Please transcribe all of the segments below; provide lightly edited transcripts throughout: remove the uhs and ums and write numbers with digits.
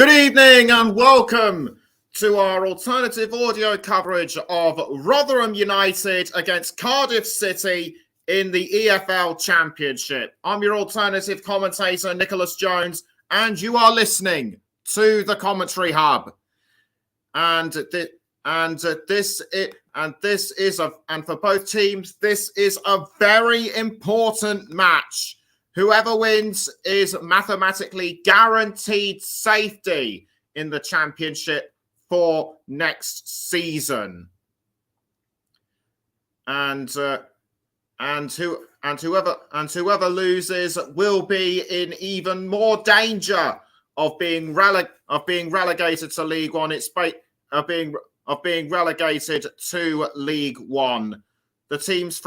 Good evening and welcome to our alternative audio coverage of Rotherham United against Cardiff City in the EFL Championship. I'm your alternative commentator, Nicholas Jones, and you are listening to the Commentary Hub. And for both teams, this is a very important match. Whoever wins is mathematically guaranteed safety in the Championship for next season. And whoever loses will be in even more danger of being relegated to League One. Of being relegated to League One. The teams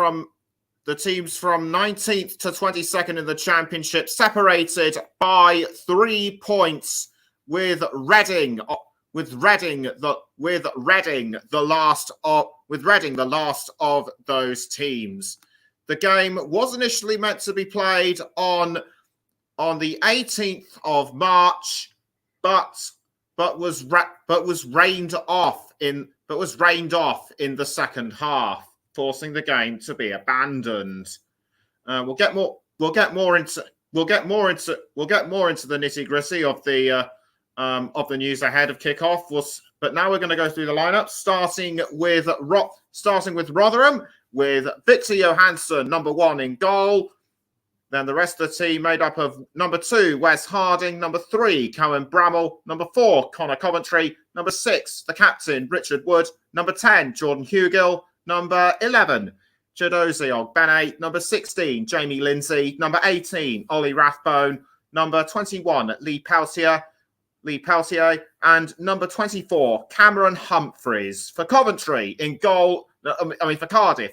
from 19th to 22nd in the Championship separated by 3 points, with Reading the last of those teams. The game was initially meant to be played on the 18th of March, but was rained off in the second half, forcing the game to be abandoned. We'll get more into the nitty-gritty of the news ahead of kickoff. But now we're going to go through the lineup, starting with Rotherham, with Victor Johansson, number 1 in goal. Then the rest of the team made up of number 2, Wes Harding, number 3, Cohen Bramall, number 4, Connor Coventry, number 6, the captain, Richard Wood, number 10, Jordan Hugill, number 11, Chidozie Ogbene, number 16, Jamie Lindsay, number 18, Ollie Rathbone, number 21, Lee Peltier, and number 24, Cameron Humphreys. For Cardiff,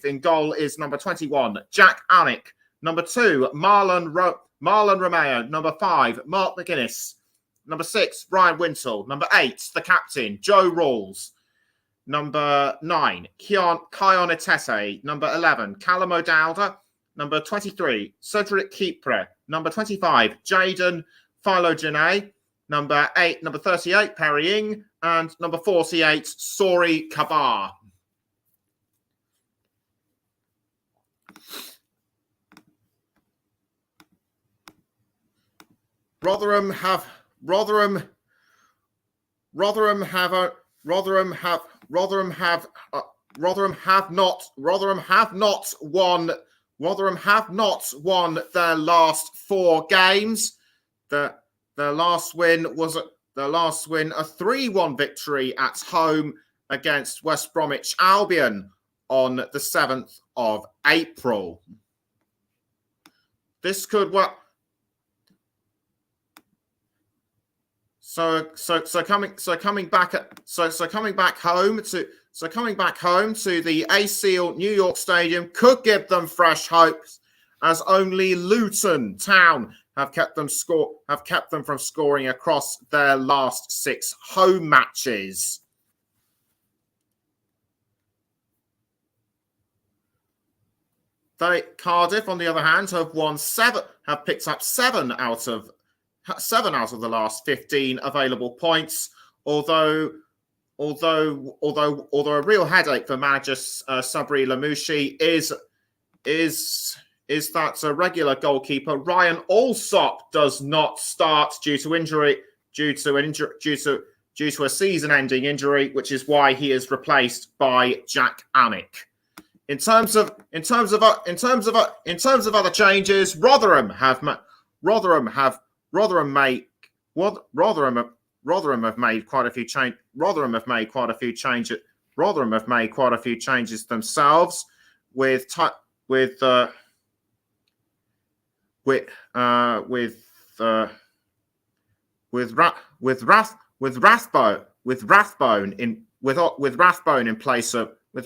in goal is number 21, Jack Anick. Number 2, Marlon Romeo. Number 5, Mark McGuinness. Number 6, Ryan Wintle. Number 8, the captain, Joe Rawls. Number 9, Kion Etete. Number 11, Callum O'Dowda. Number 23, Cedric Kipre. Number 25, Jaden Philogene. Number 38, Perry Ing. And number 48, Sori Kabar. Rotherham have not won their last 4 games. Their last win, a 3-1 victory at home against West Bromwich Albion on the 7th of April. This could work. So coming back home to the ACL New York Stadium could give them fresh hopes, as only Luton Town have kept them from scoring across their last 6 home matches. Cardiff, on the other hand, have picked up 7 out of the last 15 available points, although a real headache for manager Sabri Lamouchi is that regular goalkeeper Ryan Allsop does not start due to a season-ending injury, which is why he is replaced by Jack Anick. In terms of other changes, Rotherham have made quite a few changes themselves, with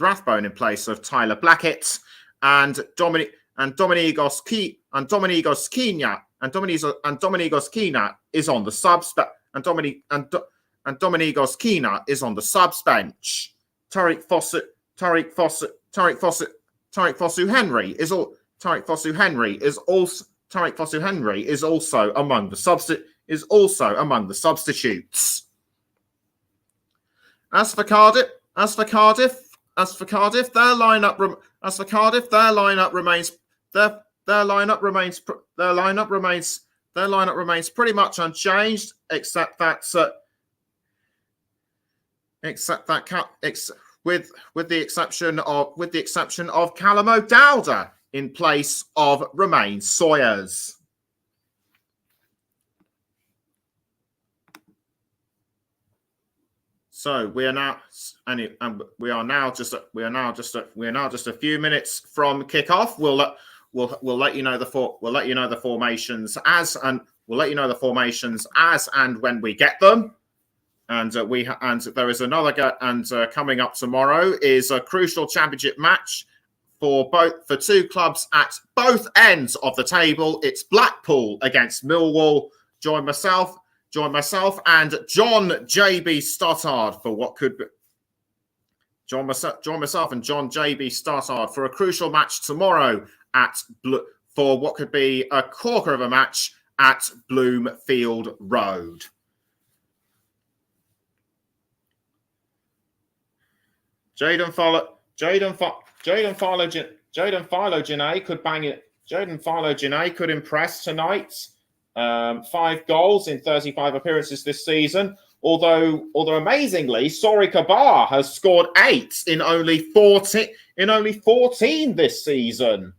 Rathbone in place of Tyler Blackett, and Dominigos Kina is on the subs, and Dominigos Kina is on the subs bench. Tariq Fosu Henry is also among the is also among the substitutes. As for Cardiff, their lineup remains pretty much unchanged, except that with the exception of Callum O'Dowda in place of Romain Sawyers. So we are now just a few minutes from kickoff. We'll let you know the formations as and when we get them. And there is another coming up tomorrow is a crucial championship match for two clubs at both ends of the table. It's Blackpool against Millwall. Join myself and John JB Stottard for what could be Join myself and John JB Stottard for a crucial match tomorrow for what could be a corker of a match at Bloomfield Road. Jaden Philo-Ginay could impress tonight. 5 goals in 35 appearances this season. Although amazingly, Sori Kabar has scored 8 in only 14 this season,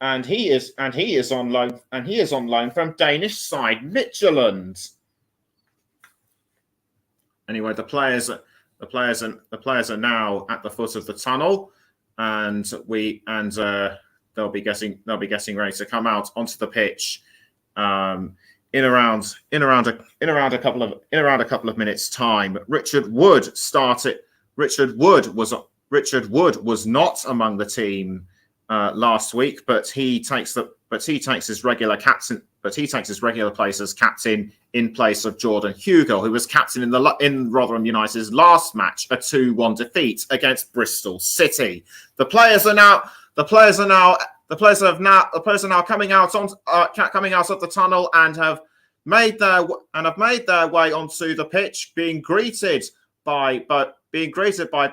and he is on loan from Danish side Midtjylland. Anyway, the players are now at the foot of the tunnel, and they'll be getting ready to come out onto the pitch in around a couple of minutes time. Richard Wood was not among the team last week, but he takes his regular place as captain in place of Jordan Hugill, who was captain in Rotherham United's last match, a 2-1 defeat against Bristol City. The players are now coming out of the tunnel and have made their way onto the pitch, being greeted by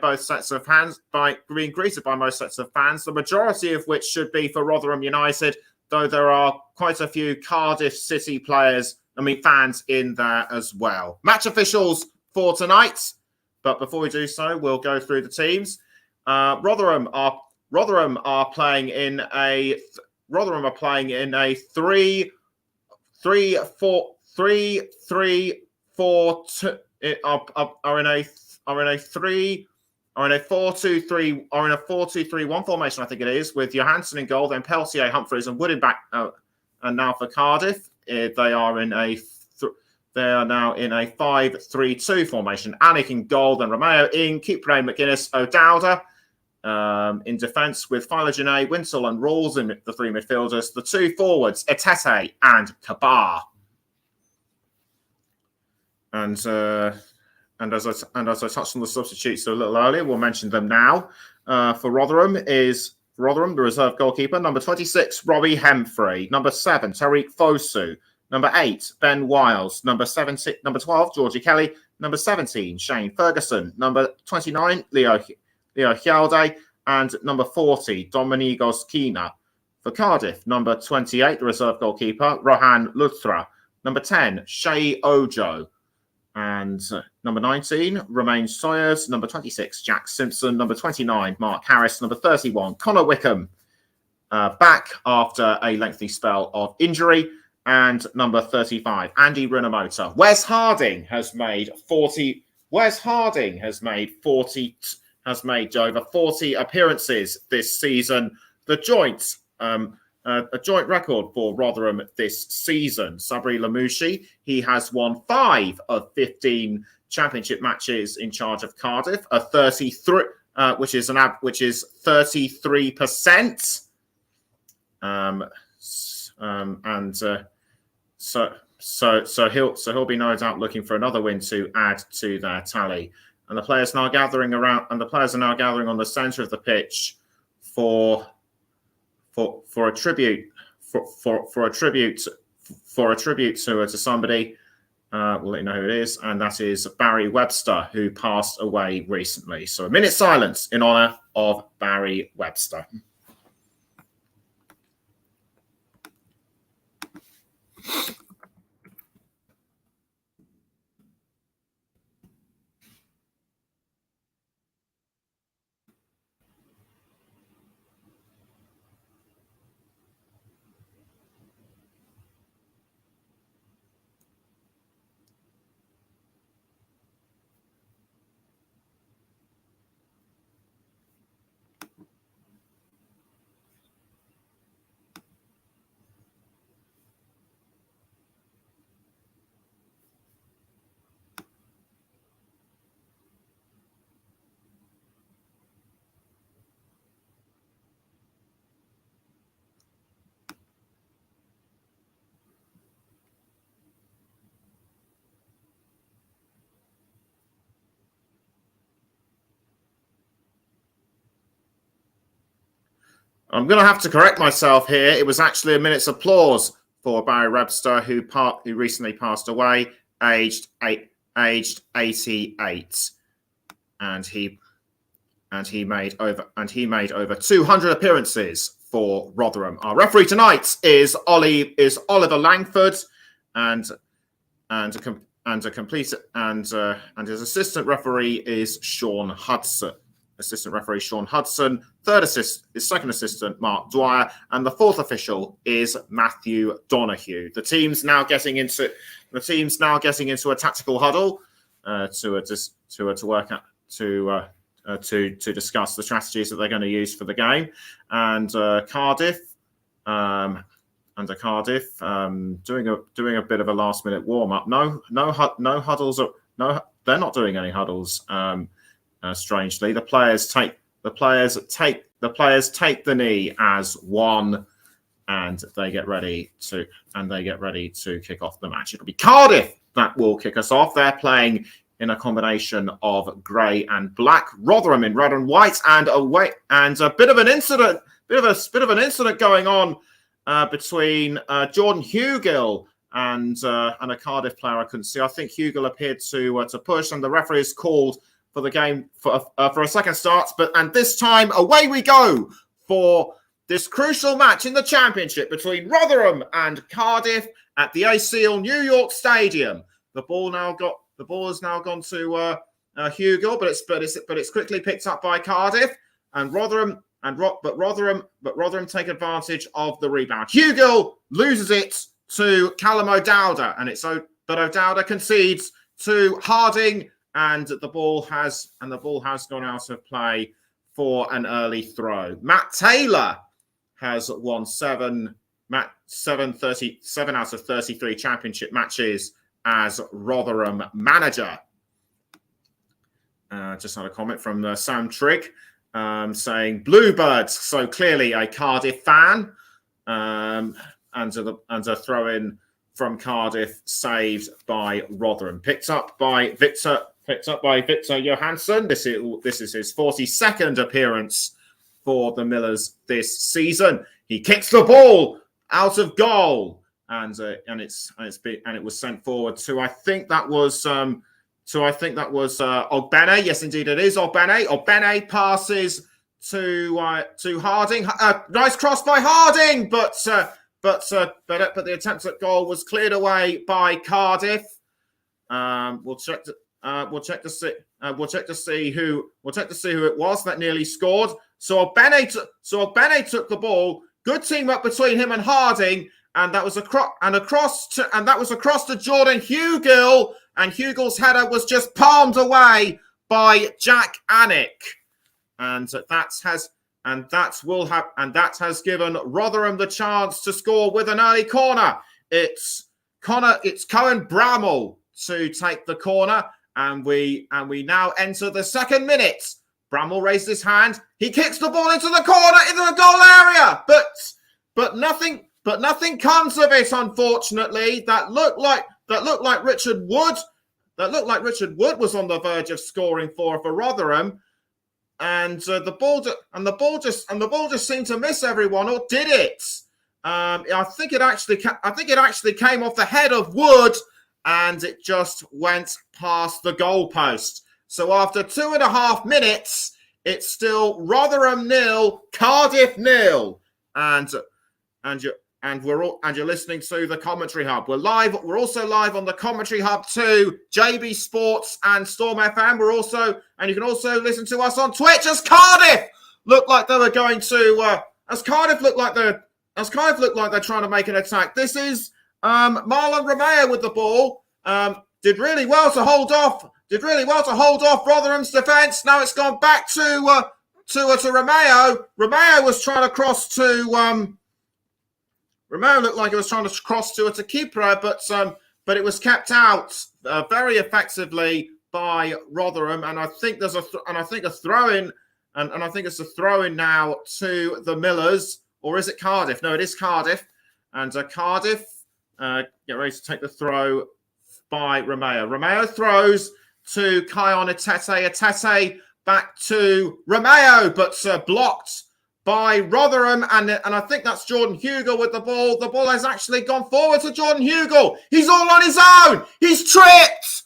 most sets of fans, the majority of which should be for Rotherham United, though there are quite a few Cardiff City fans in there as well. Match officials for tonight, but before we do so, we'll go through the teams. Rotherham are playing in a 3-4-2. Are in a 4-2-3-1 formation, I think it is, with Johansson in goal, then Peltier, Humphreys, and Wood in back. And now for Cardiff, they are now in a 5-3-2 formation. Anik in goal, then Romeo in, Kipre, McGuinness, O'Dowda. In defence with Philo-Ginay, Winsell and Rawls in the 3 midfielders. The 2 forwards, Etete and Kabar. And as I touched on the substitutes a little earlier, we'll mention them now. For Rotherham, the reserve goalkeeper, number 26, Robbie Hemfrey, number 7, Tariq Fosu, number 8, Ben Wiles, number 12, Georgie Kelly, number 17, Shane Ferguson, number 29, Leo Hjalde, and number 40, Dominigos Kina. For Cardiff, number 28, the reserve goalkeeper, Rohan Luthra, number 10, Shay Ojo, and number 19, Romain Sawyers, number 26, Jack Simpson, number 29, Mark Harris, number 31, Connor Wickham, back after a lengthy spell of injury, and number 35, Andy Rinomota. Wes Harding has made over 40 appearances this season. A joint record for Rotherham this season. Sabri Lamouchi, he has won 5 of 15 championship matches in charge of Cardiff, a 33, which is 33%. So he'll be no doubt looking for another win to add to their tally. And the players are now gathering on the centre of the pitch for a tribute to somebody We'll let you know who it is, and that is Barry Webster, who passed away recently. So a minute's silence in honour of Barry Webster. I'm going to have to correct myself here. It was actually a minute's applause for Barry Webster, who recently passed away, aged 88, and he made over 200 appearances for Rotherham. Our referee tonight is Oliver Langford, and his assistant referee is Sean Hudson. Assistant referee Sean Hudson, his second assistant Mark Dwyer, and the fourth official is Matthew Donoghue. The team's now getting into a tactical huddle to discuss the strategies that they're going to use for the game. And Cardiff doing a bit of a last minute warm up. No huddles. They're not doing any huddles. Strangely, the players take the knee as one, and they get ready to kick off the match. It'll be Cardiff that will kick us off. They're playing in a combination of grey and black. Rotherham in red and white, and a bit of an incident going on between Jordan Hugill and a Cardiff player I couldn't see. I think Hugill appeared to push, and the referee is called for the game for a second start. And this time, away we go for this crucial match in the Championship between Rotherham and Cardiff at the ACL New York Stadium. The ball has now gone to Hugill, but it's quickly picked up by Cardiff, and Rotherham take advantage of the rebound. Hugill loses it to Callum O'Dowda, but O'Dowda concedes to Harding. And the ball has gone out of play for an early throw. Matt Taylor has won 7 out of 33 Championship matches as Rotherham manager. Just had a comment from Sam Trigg saying Bluebirds, so clearly a Cardiff fan, and a throw in from Cardiff saved by Rotherham, picked up by Victor Johansson. This is his 42nd appearance for the Millers this season. He kicks the ball out of goal, and it was sent forward to I think that was Ogbene. Yes, indeed, it is Ogbene. Ogbene passes to Harding. Nice cross by Harding, but the attempt at goal was cleared away by Cardiff. We'll check to see who it was that nearly scored. So Ogbene took the ball. Good team up between him and Harding, and that was across to Jordan Hugill, and Hugill's header was just palmed away by Jack Anick, and that has given Rotherham the chance to score with an early corner. It's Cohen Bramall to take the corner, and we now enter the second minute. Bramall raised his hand. He kicks the ball into the corner, into the goal area, but nothing comes of it. Unfortunately, that looked like Richard Wood. That looked like Richard Wood was on the verge of scoring for Rotherham, and the ball just seemed to miss everyone, or did it? I think it actually came off the head of Wood, and it just went past the goalpost. So after 2.5 minutes, it's still Rotherham 0, Cardiff 0, and you're listening to the Commentary Hub. We're live. We're also live on the Commentary Hub too, JB Sports and Storm FM. And you can also listen to us on Twitch as Cardiff looked like they were going to. As Cardiff looked like they're trying to make an attack. This is Marlon Romeo with the ball. Did really well to hold off Rotherham's defence. Now it's gone back to Romeo. Romeo was trying to cross to. Romeo looked like he was trying to cross to Kipre, but it was kept out very effectively by Rotherham. And I think there's a throw in, and I think it's a throw in now to the Millers, or is it Cardiff? No, it is Cardiff, and Cardiff get ready to take the throw by Romeo. Romeo throws to Kion Etete. Etete back to Romeo, but blocked by Rotherham, and I think that's Jordan Hugill with the ball. The ball has actually gone forward to Jordan Hugill. He's all on his own. He's tripped,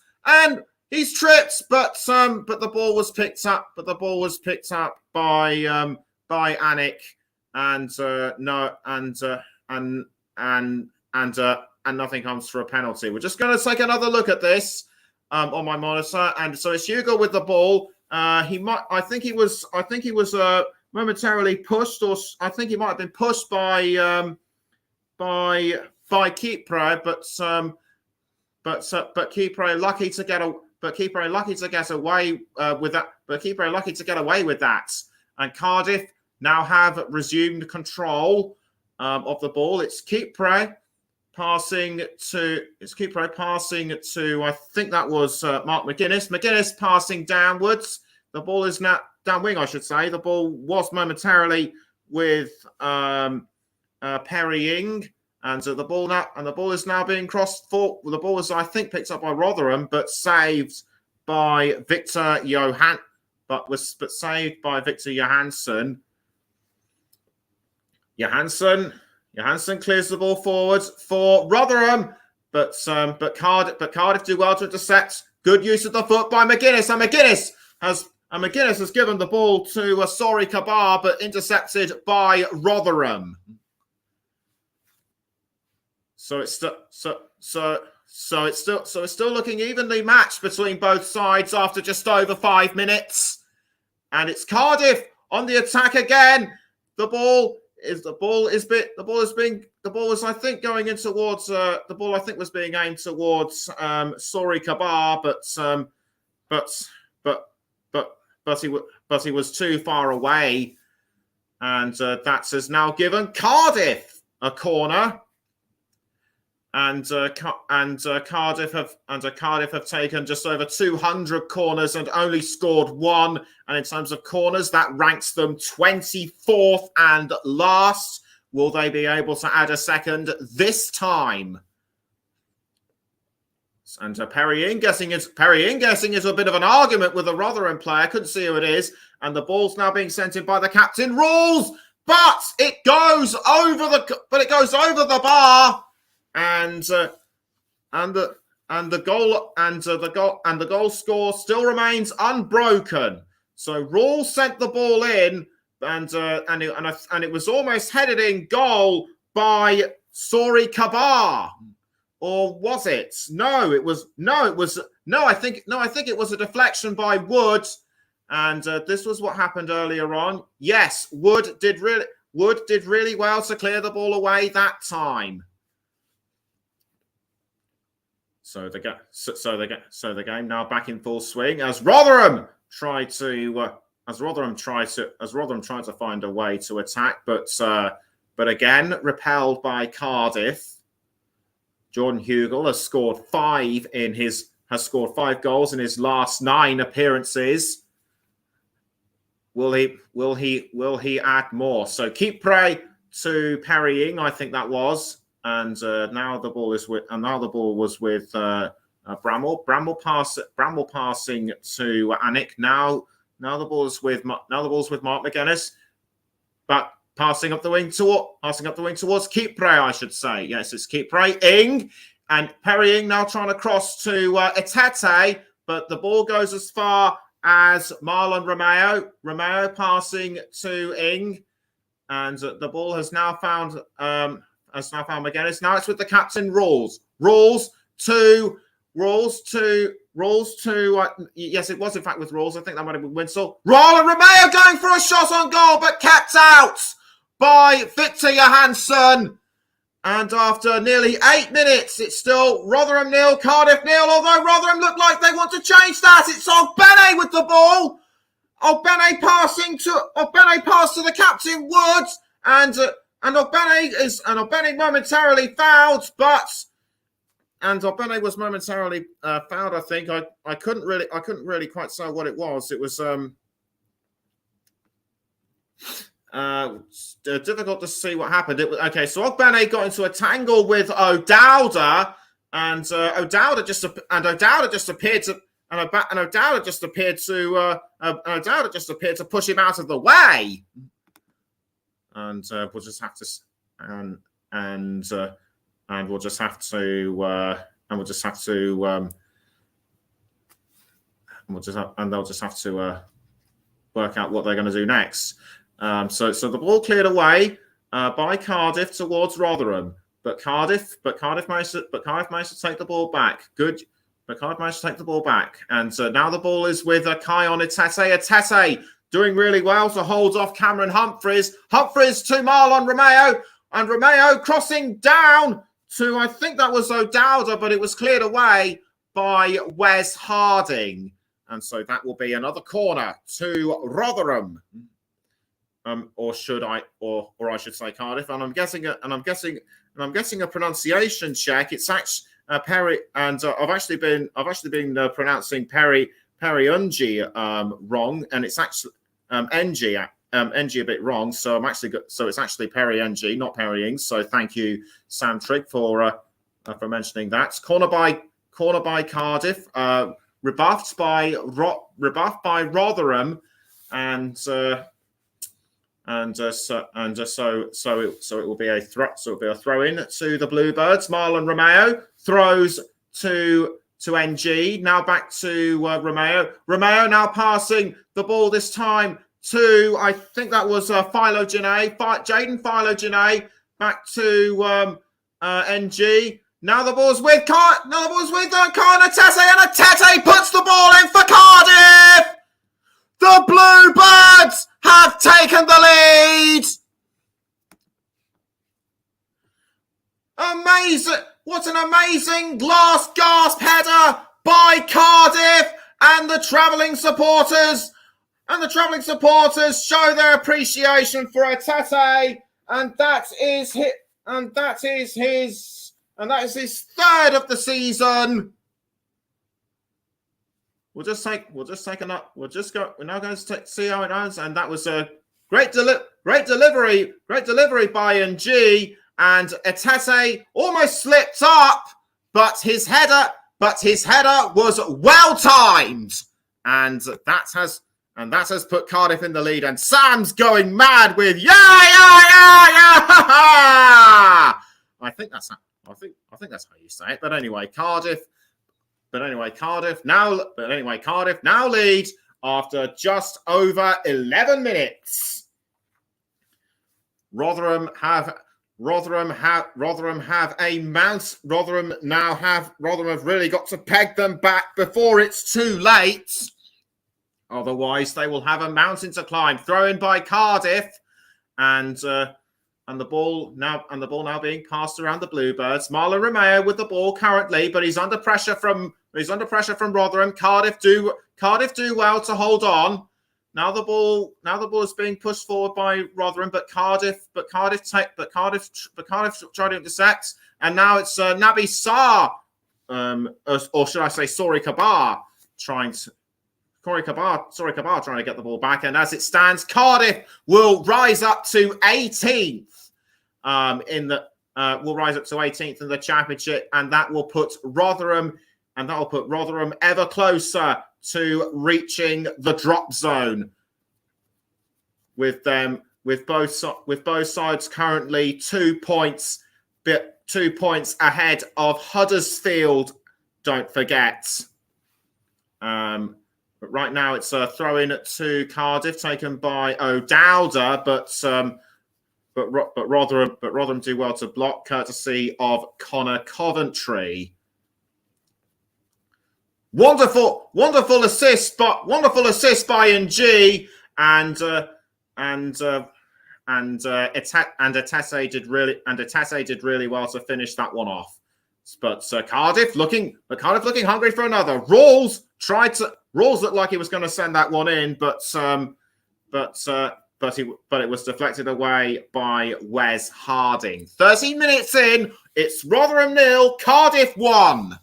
but the ball was picked up. But the ball was picked up by Anik, and nothing comes for a penalty. We're just going to take another look at this on my monitor, and so it's Hugill with the ball. I think he was momentarily pushed, or I think he might have been pushed by Kipre, but Kipre lucky to get away with that. But Kipre lucky to get away with that, and Cardiff now have resumed control of the ball. It's Kipre passing to. I think that was Mark McGuinness. McGuinness passing downwards. The ball is now downwing, I should say. The ball was momentarily with Perry Ing, and the ball is now being crossed for. The ball was, I think, picked up by Rotherham, but saved by Victor Johansson. But saved by Victor Johansson. Johansson clears the ball forward for Rotherham, but Cardiff do well to intercept. Good use of the foot by McGuinness, and McGuinness has given the ball to Sori Kabar, but intercepted by Rotherham. So it's still looking evenly matched between both sides after just over 5 minutes, and it's Cardiff on the attack again. The ball was being aimed towards Sori Kabar, but he was too far away, and that has now given Cardiff a corner. And Cardiff have taken just over 200 corners and only scored one. And in terms of corners, that ranks them 24th and last. Will they be able to add a second this time? And Perry Ing guessing is a bit of an argument with a Rotherham player. Couldn't see who it is. And the ball's now being sent in by the captain. Rules, but it goes over the bar. And the goal score still remains unbroken. So Rule sent the ball in, and it was almost headed in goal by Sori Kabar, or was it? I think it was a deflection by Wood, and this was what happened earlier on. Yes, Wood did really well to clear the ball away that time. So the game now back in full swing as Rotherham tried to find a way to attack, but again repelled by Cardiff. Jordan Hugill has scored 5 goals in his last 9 appearances. Will he add more? So Kipre to Perry Ing, I think that was. And now the ball was with Bramall. Bramall passing to Anik. Now the ball's with Mark McGuinness, but passing up the wing towards Kipre, I should say. Yes, it's Kipre. Ing And Perrying now trying to cross to Etete, but the ball goes as far as Marlon Romeo. Romeo passing to Ing, and the ball has now found McGuinness. Now it's with the captain, Rawls. Rawls to yes, it was in fact with Rawls. I think that might have been Winsell. Marlon Romeo going for a shot on goal, but kept out by Victor Johansson. And after nearly 8 minutes, it's still Rotherham 0, Cardiff 0, although Rotherham look like they want to change that. It's Ogbene with the ball. Ogbene passed to the captain, Woods, and Ogbene momentarily fouled, and Ogbene was momentarily fouled, I think. I couldn't really quite say what it was. It was difficult to see what happened. Okay, so Ogbene got into a tangle with O'Dowda, and O'Dowda just appeared to push him out of the way, and we'll just have to work out what they're going to do next. So the ball cleared away by Cardiff towards Rotherham, but Cardiff managed to take the ball back. Good, but Cardiff managed to take the ball back, and now the ball is with Kion Etete. Etete doing really well to hold off Cameron Humphreys. Humphreys to Marlon Romeo, and Romeo crossing down to, I think that was O'Dowda, but it was cleared away by Wes Harding, and so that will be another corner to Rotherham. Or I should say Cardiff, and I'm guessing a pronunciation check. It's actually Perry, and I've actually been pronouncing Perry Ungi wrong, and it's actually Ng a bit wrong. So it's actually Perry Ng, not Perrying. So thank you, Sam Trigg, for mentioning that. Corner by Cardiff, rebuffed by Rotherham, and so it will be a throw. So it'll be a throw in to the Bluebirds. Marlon Romeo throws to NG. Now back to Romeo. Romeo now passing the ball this time to, I think that was Jaden Philo-Janae. Back to NG. Now the ball's with Khan Etete, and Etete puts the ball in for Cardiff. The Bluebirds have taken the lead. Amazing. What an amazing last gasp header by Cardiff, and the travelling supporters show their appreciation for Etete, and that is his third of the season. We're now going to see how it ends, and that was a great delivery by NG, and Etete almost slipped up, but his header was well timed, and that has put Cardiff in the lead, and Sam's going mad with yeah. I think that's how you say it, but anyway, Cardiff now lead after just over 11 minutes. Rotherham have really got to peg them back before it's too late. Otherwise, they will have a mountain to climb. Throw in by Cardiff, and the ball now being passed around the Bluebirds. Marlon Romeo with the ball currently, but he's under pressure from Rotherham. Cardiff do well to hold on. Now the ball is being pushed forward by Rotherham, but Cardiff try to intercept, and now it's Naby Sarr, or should I say Sori Kabar trying to get the ball back, and as it stands, Cardiff will rise up to 18th in the Championship, and that will put Rotherham ever closer to reaching the drop zone. With both sides currently 2 points 2 points ahead of Huddersfield. Don't forget. But right now it's a throw in to Cardiff taken by O'Dowda, but Rotherham do well to block, courtesy of Connor Coventry. Wonderful assist, but wonderful assist by NG, and Etese did really well to finish that one off. But Cardiff looking hungry for another. Rawls looked like he was going to send that one in, but it was deflected away by Wes Harding. 13 minutes in, it's Rotherham 0, Cardiff 1.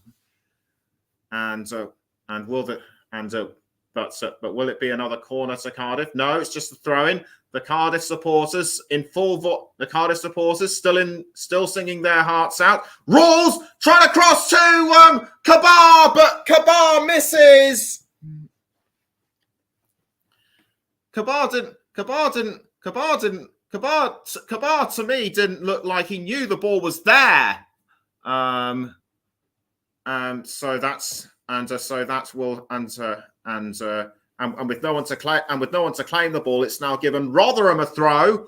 But will it be another corner to Cardiff? No, it's just a throw-in. The Cardiff supporters still singing their hearts out. Rawls trying to cross to Kabar, but Kabar misses. Kabar to me didn't look like he knew the ball was there. And with no one to claim the ball, it's now given Rotherham a throw.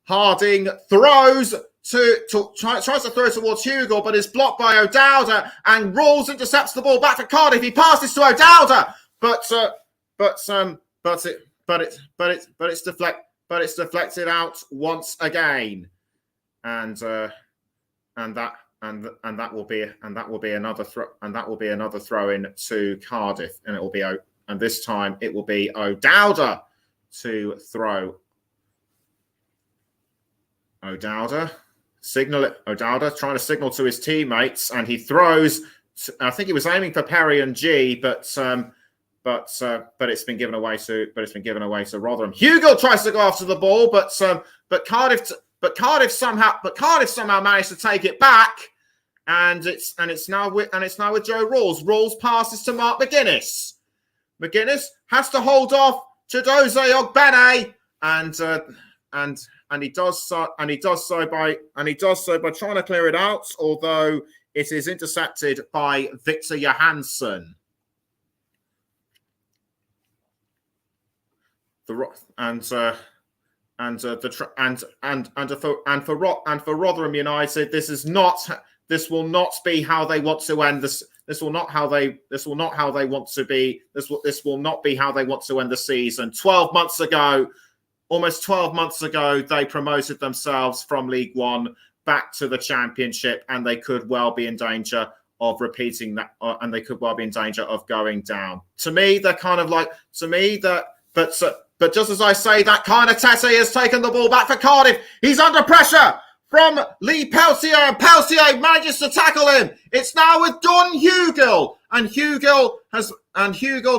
Harding tries to throw it towards Hugo, but is blocked by O'Dowda, and Rawls intercepts the ball back to Cardiff. He passes to O'Dowda, but it's deflected out once again, and that will be another throw in to Cardiff, and this time it will be O'Dowda to throw. O'Dowda trying to signal to his teammates, and he throws. I think he was aiming for Perry and G, but it's been given away to Rotherham. Hugo tries to go after the ball, but Cardiff somehow managed to take it back, and it's now with Joe Rawls. Rawls passes to Mark McGuinness. McGuinness has to hold off to Doze Ogbene, and he does so by trying to clear it out, although it is intercepted by Victor Johansson. For Rotherham United, this will not be how they want to end this. This will not be how they want to end the season. Almost 12 months ago, they promoted themselves from League One back to the Championship, and they could well be in danger of repeating that, and they could well be in danger of going down. To me, they're kind of like, but just as I say, that kind of Tete has taken the ball back for Cardiff. He's under pressure from Lee Peltier, and Peltier manages to tackle him. It's now with Don Hugill, and Hugill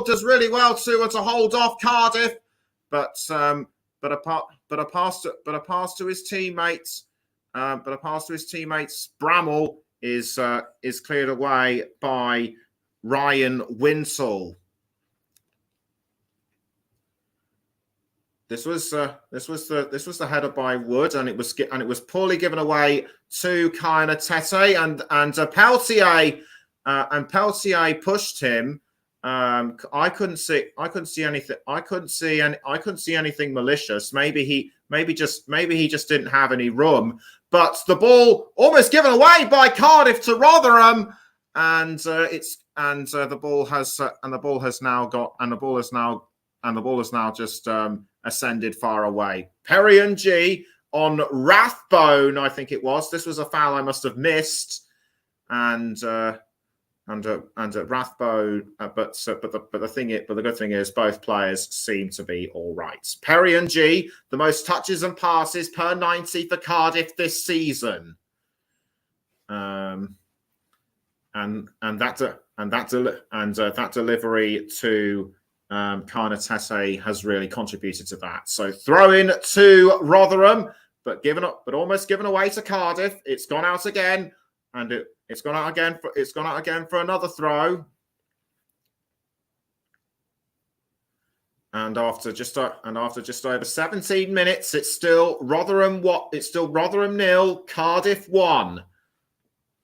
does really well to hold off Cardiff, but a pass to his teammates, Bramall is cleared away by Ryan Wintle. This was the header by Wood, and it was poorly given away to Kaina Tete, and Peltier pushed him. I couldn't see anything malicious. Maybe he just didn't have any room. But the ball almost given away by Cardiff to Rotherham, and the ball has now just ascended far away. Perry and G on Rathbone, I think it was. This was a foul I must have missed, and Rathbone. But the good thing is both players seem to be all right. Perry and G, the most touches and passes per 90 for Cardiff this season, and that delivery to Kaina Tete has really contributed to that. So throw in to Rotherham, but almost given away to Cardiff. It's gone out again, and it's gone out again for another throw. And after just over 17 minutes, it's still Rotherham 0, Cardiff 1.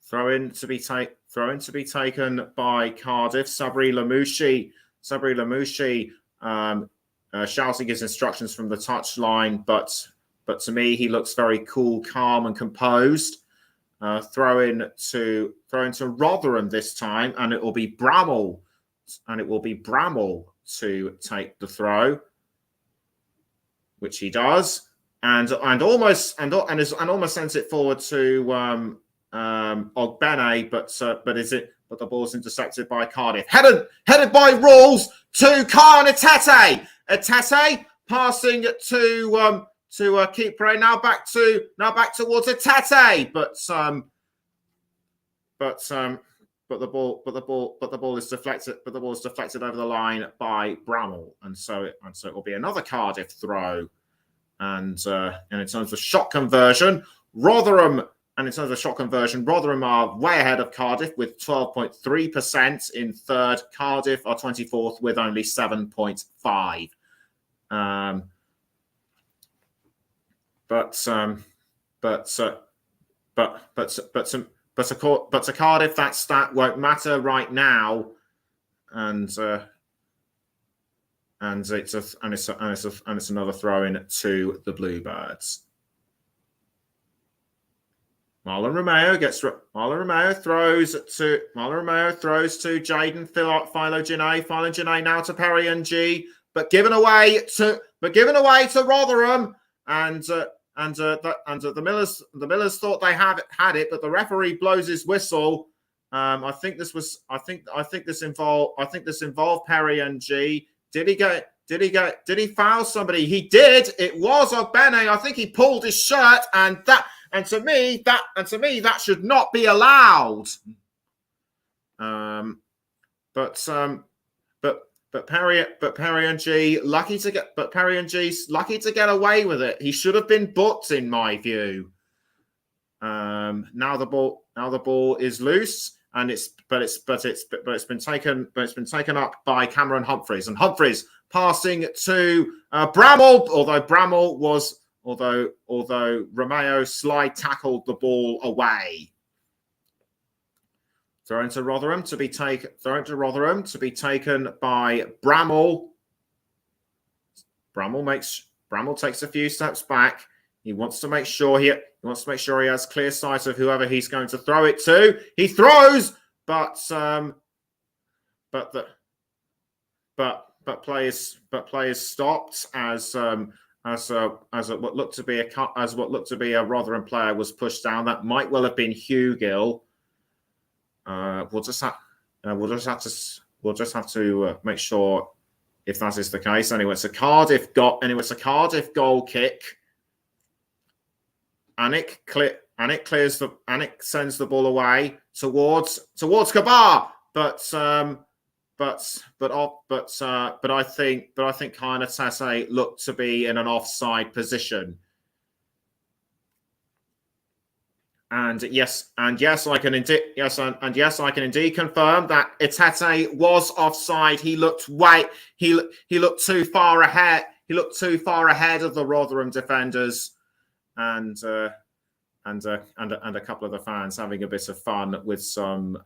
Throw in to be taken by Cardiff. Sabri Lamouchi shouting his instructions from the touchline, but to me he looks very cool, calm, and composed. Throw in to Rotherham this time, and it will be Bramall, to take the throw, which he does, and almost sends it forward to Ogbene, but the ball's intercepted by Cardiff. Headed by Rawls to Khan Etete. Etete passing to Kipre. Now back towards Etete, but the ball is deflected. But the ball is deflected over the line by Bramall, and so it will be another Cardiff throw. And in terms of shot conversion, Rotherham are way ahead of Cardiff with 12.3% in third. Cardiff are 24th with only 7.5. But to Cardiff, that stat won't matter right now, and it's another throw in to the Bluebirds. Marlon Romeo throws to Jaden Philo-Ginay now to Perry and G, but given away to Rotherham, and the Millers thought they had it, but the referee blows his whistle. I think this involved Perry and G. Did he foul somebody? He did. It was Ogbene. I think he pulled his shirt, and to me that should not be allowed. But Perry and G lucky to get away with it. He should have been booked, in my view. Now the ball is loose, and it's been taken up by Cameron Humphreys, and Humphreys passing to Bramall, although Romeo slide tackled the ball away. Thrown to Rotherham to be taken by Bramall. Bramall takes a few steps back. He wants to make sure he has clear sight of whoever he's going to throw it to. He throws, but play is stopped as what looked to be a Rotherham player was pushed down. That might well have been Hugill. We'll just have to make sure if that is the case. Anyway, it's a Cardiff goal kick. Anik sends the ball away towards Kabar, but I think Khan Etete looked to be in an offside position. And yes, I can indeed confirm that Etete was offside. He looked too far ahead. He looked too far ahead of the Rotherham defenders, and a couple of the fans having a bit of fun with some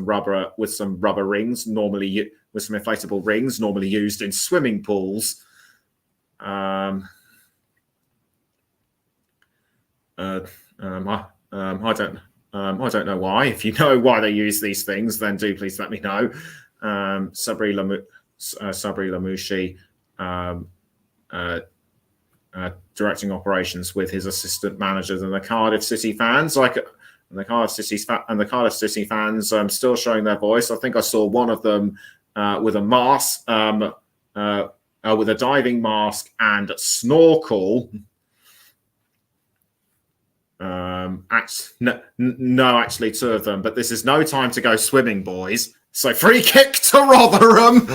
rubber rings, normally with some inflatable rings, normally used in swimming pools. I don't know why. If you know why they use these things, then do please let me know. Sabri Lamouchi directing operations with his assistant managers and the Cardiff City fans, the Cardiff City fans still showing their voice. I think I saw one of them with a mask, with a diving mask and snorkel. Actually, two of them. But this is no time to go swimming, boys. So free kick to Rotherham,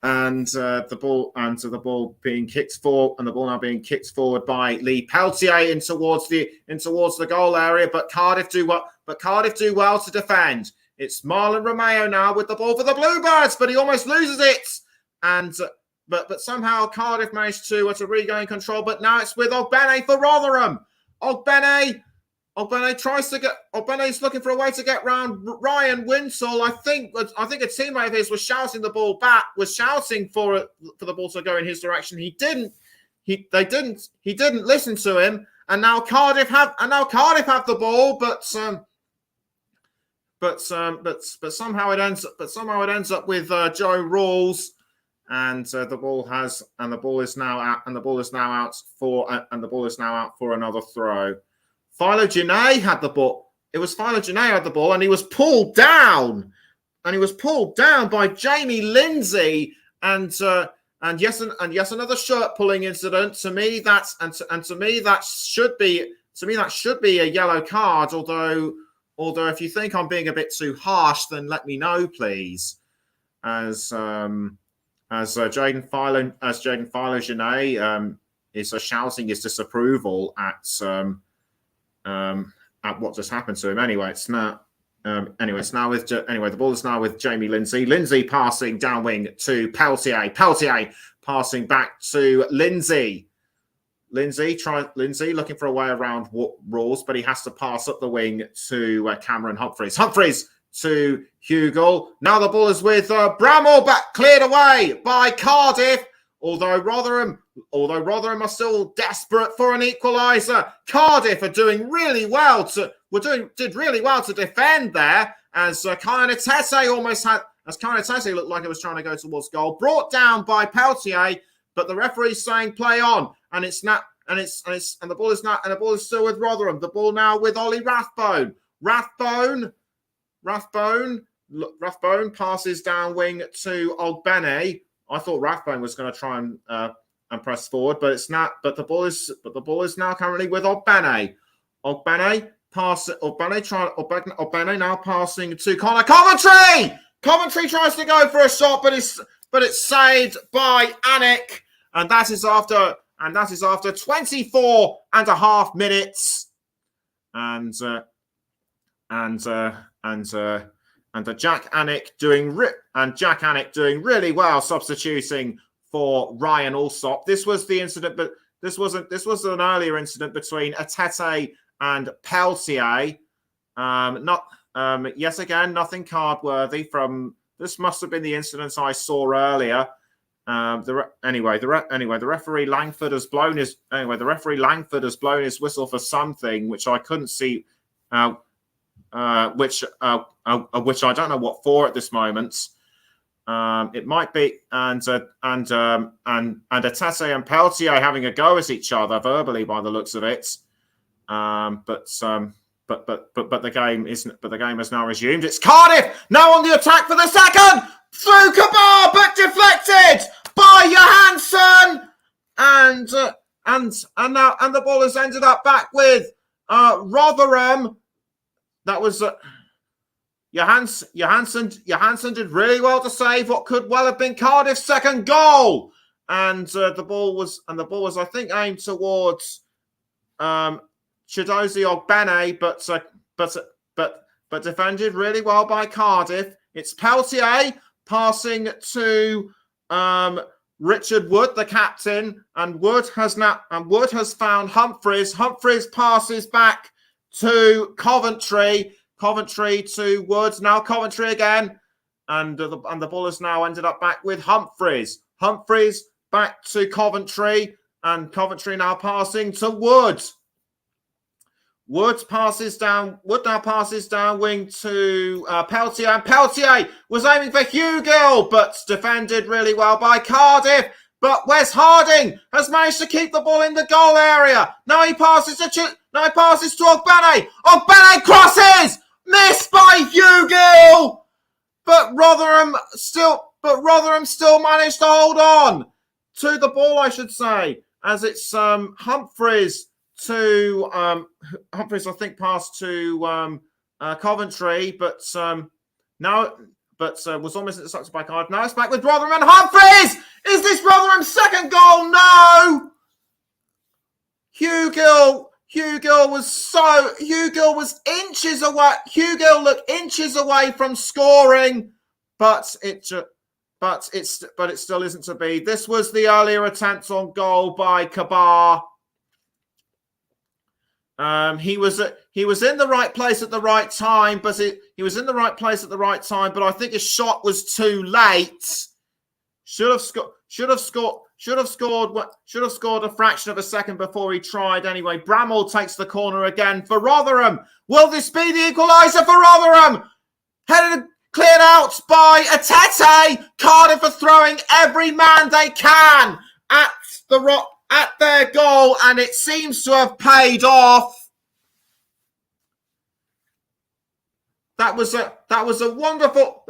and the ball being kicked forward, and the ball now being kicked forward by Lee Peltier in towards the goal area. But Cardiff do well to defend. It's Marlon Romeo now with the ball for the Bluebirds, but he almost loses it, and but somehow Cardiff managed to regain control. But now it's with Ogbene for Rotherham. Ogbene Ogbene's looking for a way to get round Ryan Winsall. I think a teammate of his was shouting the ball back, was shouting for the ball to go in his direction. He didn't listen to him, and now Cardiff have the ball, but somehow it ends up with Joe Rawls, and the ball is now out for another throw. Philo Janae had the ball. It was Philo Janae had the ball, and he was pulled down. By Jamie Lindsay, and yes, another shirt pulling incident. To me, that should be a yellow card. Although if you think I'm being a bit too harsh, then let me know, please. As Jaden Philo Janae is shouting his disapproval at what just happened to him. The ball is now with Jamie Lindsay. Lindsay passing down wing to Peltier. Peltier passing back to Lindsay. Lindsay looking for a way around Rawls, but he has to pass up the wing to Cameron Humphreys. Humphreys to Hugel. Now the ball is with Bramall, back cleared away by Cardiff. Although Rotherham are still desperate for an equaliser, Cardiff are doing really well to defend there, as Kyan Etete looked like it was trying to go towards goal, brought down by Peltier, but the referee's saying play on, and the ball is still with Rotherham. The ball now with Ollie Rathbone. Rathbone passes down wing to Ogbene. I thought Rathbone was going to try and press forward, but it's not. But the ball is now currently with Ogbene. Ogbene now passing to Connor Coventry. Coventry tries to go for a shot, but it's saved by Anik, and that is after 24 and a half minutes, and Jack Anik doing really well, substituting for Ryan Alsop. This was the incident, but this was an earlier incident between Etete and Peltier. Yet again, nothing card worthy from this. Must have been the incident I saw earlier. The referee Langford has blown his whistle for something which I couldn't see. Which I don't know what for at this moment. It might be and Etete and Peltier having a go at each other verbally by the looks of it. But the game isn't. But the game has now resumed. It's Cardiff now on the attack for the second through Kabar, but deflected by Johansson, and the ball has ended up back with Rotherham. That was Johansson did really well to save what could well have been Cardiff's second goal, and the ball was I think aimed towards Chidozie Ogbene, but defended really well by Cardiff. It's Peltier passing to Richard Wood, the captain, and Wood has found Humphreys. Humphreys passes back to Coventry. Coventry to Woods. Now Coventry again. And the ball has now ended up back with Humphreys. Humphreys back to Coventry. And Coventry now passing to Wood. Wood now passes down wing to Peltier. And Peltier was aiming for Hugel, but defended really well by Cardiff. But Wes Harding has managed to keep the ball in the goal area. Now he passes to Ogbene. Ogbene crosses, missed by Hugel. But Rotherham still managed to hold on to the ball, I should say, as it's Humphreys to Humphreys, I think, passed to Coventry, but was almost intercepted by Cardiff. Now it's back with Rotherham and Humphreys. Is this Rotherham's second goal? No. Hugel was inches away. Hugel looked inches away from scoring, but it still isn't to be. This was the earlier attempt on goal by Kabar. He was in the right place at the right time, but he was in the right place at the right time. But I think his shot was too late. Should have scored a fraction of a second before he tried. Anyway, Bramall takes the corner again for Rotherham. Will this be the equaliser for Rotherham? Headed cleared out by Atete. Cardiff are throwing every man they can at their goal, and it seems to have paid off. That was a wonderful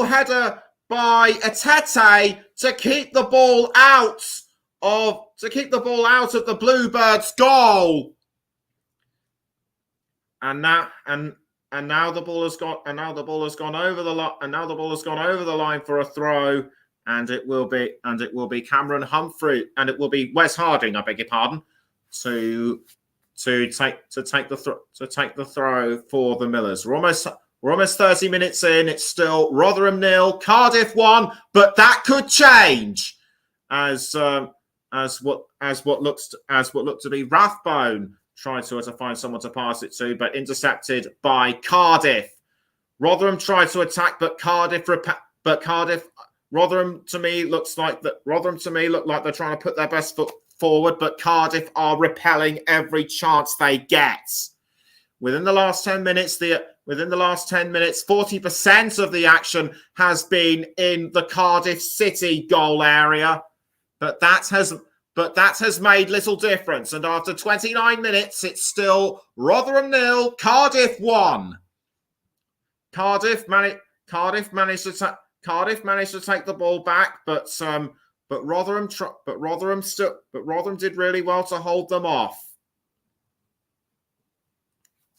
header by Atete to keep the ball out of the Bluebirds' goal. And now the ball has gone over the line for a throw, and it will be Cameron Humphrey, and it will be Wes Harding, I beg your pardon, to take the throw for the Millers. We're almost 30 minutes in. It's still Rotherham 0, Cardiff 1, but that could change as what looks to be Rathbone tried to find someone to pass it to, but intercepted by Cardiff. Rotherham tried to attack, but Rotherham to me look like they're trying to put their best foot forward, but Cardiff are repelling every chance they get. Within the last 10 minutes, 40% of the action has been in the Cardiff City goal area, but that has made little difference. And after 29 minutes, it's still Rotherham 0, Cardiff 1. Cardiff managed to take the ball back, but Rotherham did really well to hold them off.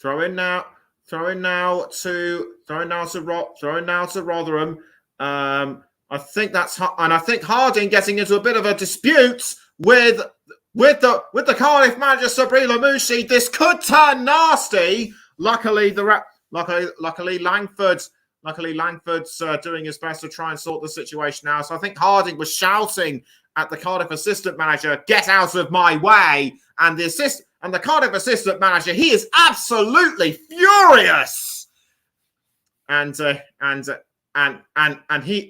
Throw in now to Rotherham. I think Harding getting into a bit of a dispute with the Cardiff manager Sabri Lamouchi. This could turn nasty. Luckily Langford's doing his best to try and sort the situation out. So I think Harding was shouting at the Cardiff assistant manager, "Get out of my way!" And the Cardiff assistant manager, he is absolutely furious. And he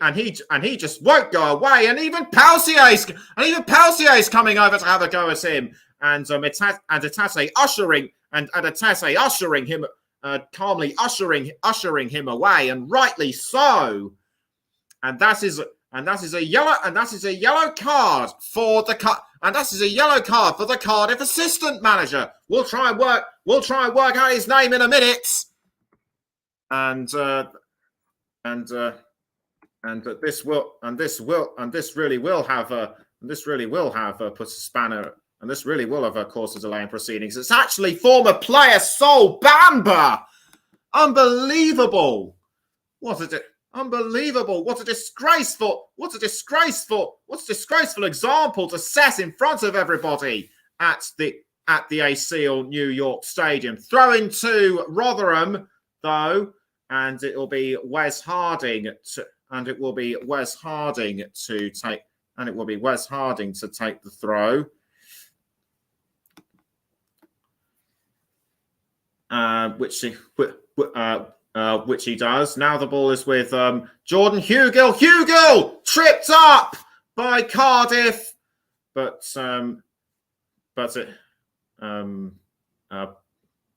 just won't go away. And even Palsier's coming over to have a go at him. And Atete ushering him. Calmly ushering him away, and rightly so. And that is a yellow card for the Cardiff assistant manager. We'll try and work out his name in a minute. And this really will have put a spanner. And this really will have caused a delay in proceedings. It's actually former player Sol Bamba. Unbelievable. Unbelievable. What a disgraceful example to set in front of everybody at the AC or New York Stadium. Throw into Rotherham, though, and it will be Wes Harding to take the throw. Which he does. Now the ball is with Jordan Hugill. Hugill tripped up by Cardiff, but that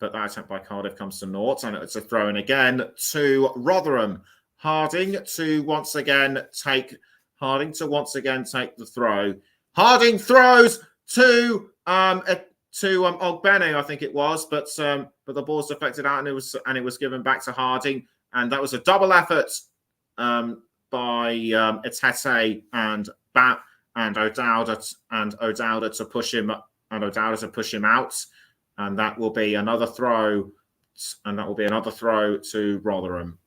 attempt by Cardiff comes to naught, and it's a throw in again to Rotherham. Harding to once again take the throw. Harding throws to Ogbene, I think it was, but the ball's deflected out, and it was given back to Harding, and that was a double effort by Atete and O'Dowda to push him out, and that will be another throw, to Rotherham.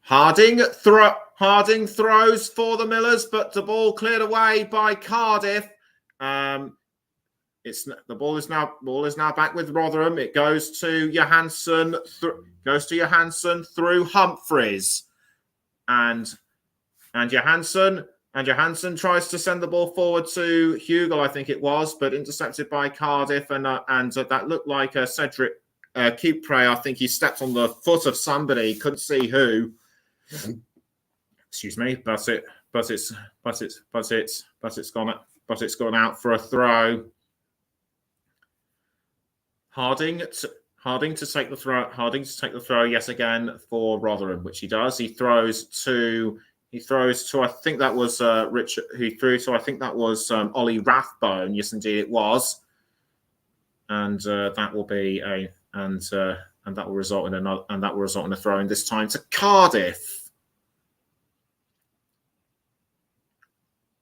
Harding throws for the Millers, but the ball cleared away by Cardiff. The ball is now back with Rotherham. It goes to Johansson through Humphreys, and Johansson And Johansson tries to send the ball forward to Hugel, I think it was, but intercepted by Cardiff. And that looked like Cedric Kipre. I think he stepped on the foot of somebody. Couldn't see who. Excuse me, but it's gone out for a throw. Harding to take the throw. Harding to take the throw yet again for Rotherham, which he does. He throws to I think that was Richard. Who threw to I think that was Ollie Rathbone. Yes, indeed it was. And that will be and that will result in a throw in this time to Cardiff.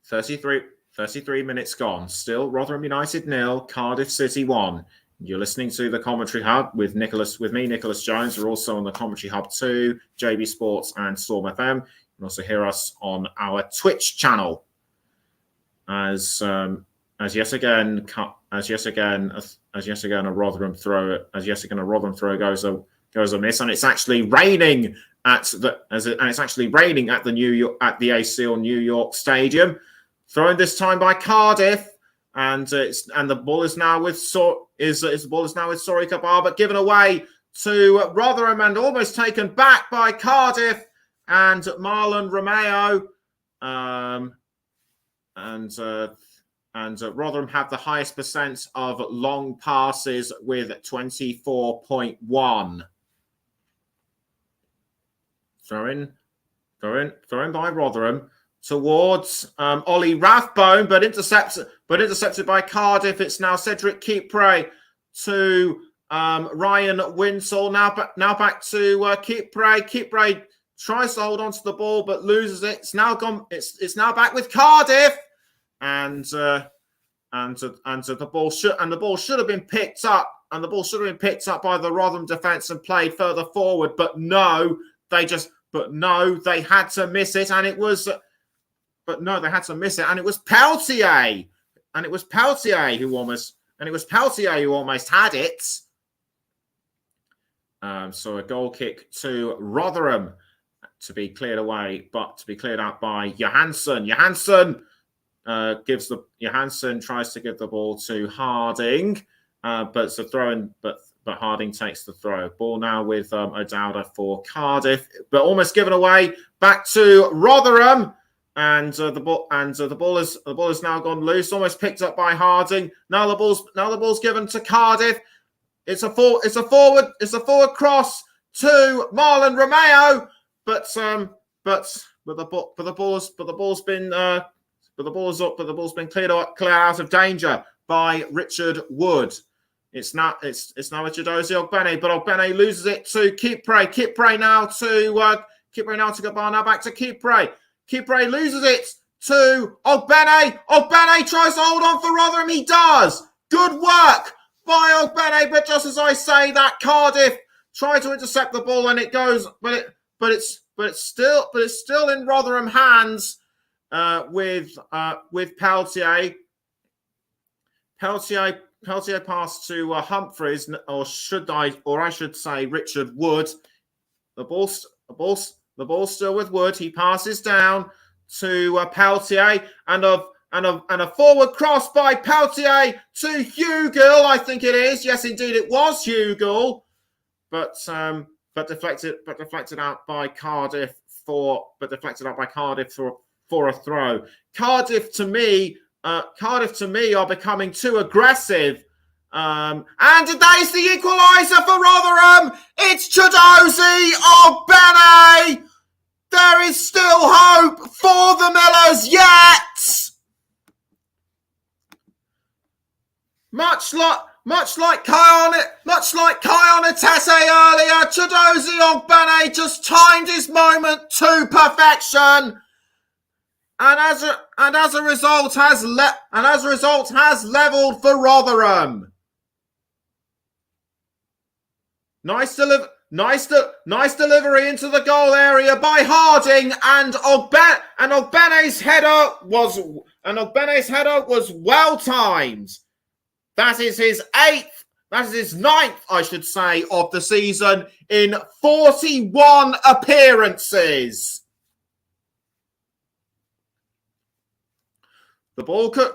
33 minutes gone. Still Rotherham United 0, Cardiff City 1. You're listening to the Commentary Hub with me, Nicholas Jones. We're also on the Commentary Hub 2, JB Sports and Storm FM. You can also hear us on our Twitch channel. As yet again a Rotherham throw goes amiss, and it's actually raining at the ACL New York Stadium. Thrown this time by Cardiff, and the ball is now with Sori Kabar, but given away to Rotherham and almost taken back by Cardiff and Marlon Romeo. And Rotherham have the highest percent of long passes with 24.1. Throw in by Rotherham towards Ollie Rathbone, but intercepted by Cardiff. It's now Cedric Kipre to Ryan Winsell. Now back to Kipre. Kipre tries to hold on to the ball but loses it. It's now gone. It's now back with Cardiff, and the ball should have been picked up, and the ball should have been picked up by the Rotherham defence and played further forward. But no, they had to miss it, and it was. But no, they had to miss it, and it was Peltier, who almost had it. So a goal kick to Rotherham to be cleared away, but to be cleared out by Johansson. Johansson tries to give the ball to Harding, but it's a throw in. But Harding takes the throw. Ball now with O'Dowda for Cardiff, but almost given away back to Rotherham. And the ball is now gone loose, almost picked up by Harding. Now the ball's given to Cardiff. It's a forward cross to Marlon Romeo, but the ball's been cleared out of danger by Richard Wood. It's now Chidozie Ogbene, but Ogbene loses it to Kipre. Kipre now to Gabar. Now back to Kipre. Kipre loses it to Ogbene. Ogbene tries to hold on for Rotherham. He does. Good work by Ogbene. But just as I say that, Cardiff try to intercept the ball and it goes, but it's still in Rotherham hands with Peltier. Peltier passed to Humphreys, or I should say Richard Wood. The ball's still with Wood. He passes down to Peltier, and a forward cross by Peltier to Hugel. I think it is. Yes, indeed, it was Hugel, but deflected out by Cardiff for a throw. Cardiff to me are becoming too aggressive. And today's the equaliser for Rotherham. It's Chidozie Ogbene. There is still hope for the Millers yet. Much like Kai Onatese earlier, Chidozie Ogbene just timed his moment to perfection. And as a result has levelled for Rotherham. Nice delivery into the goal area by Harding, and Ogbene's header was well timed. That is his ninth, I should say, of the season in 41 appearances. The ball could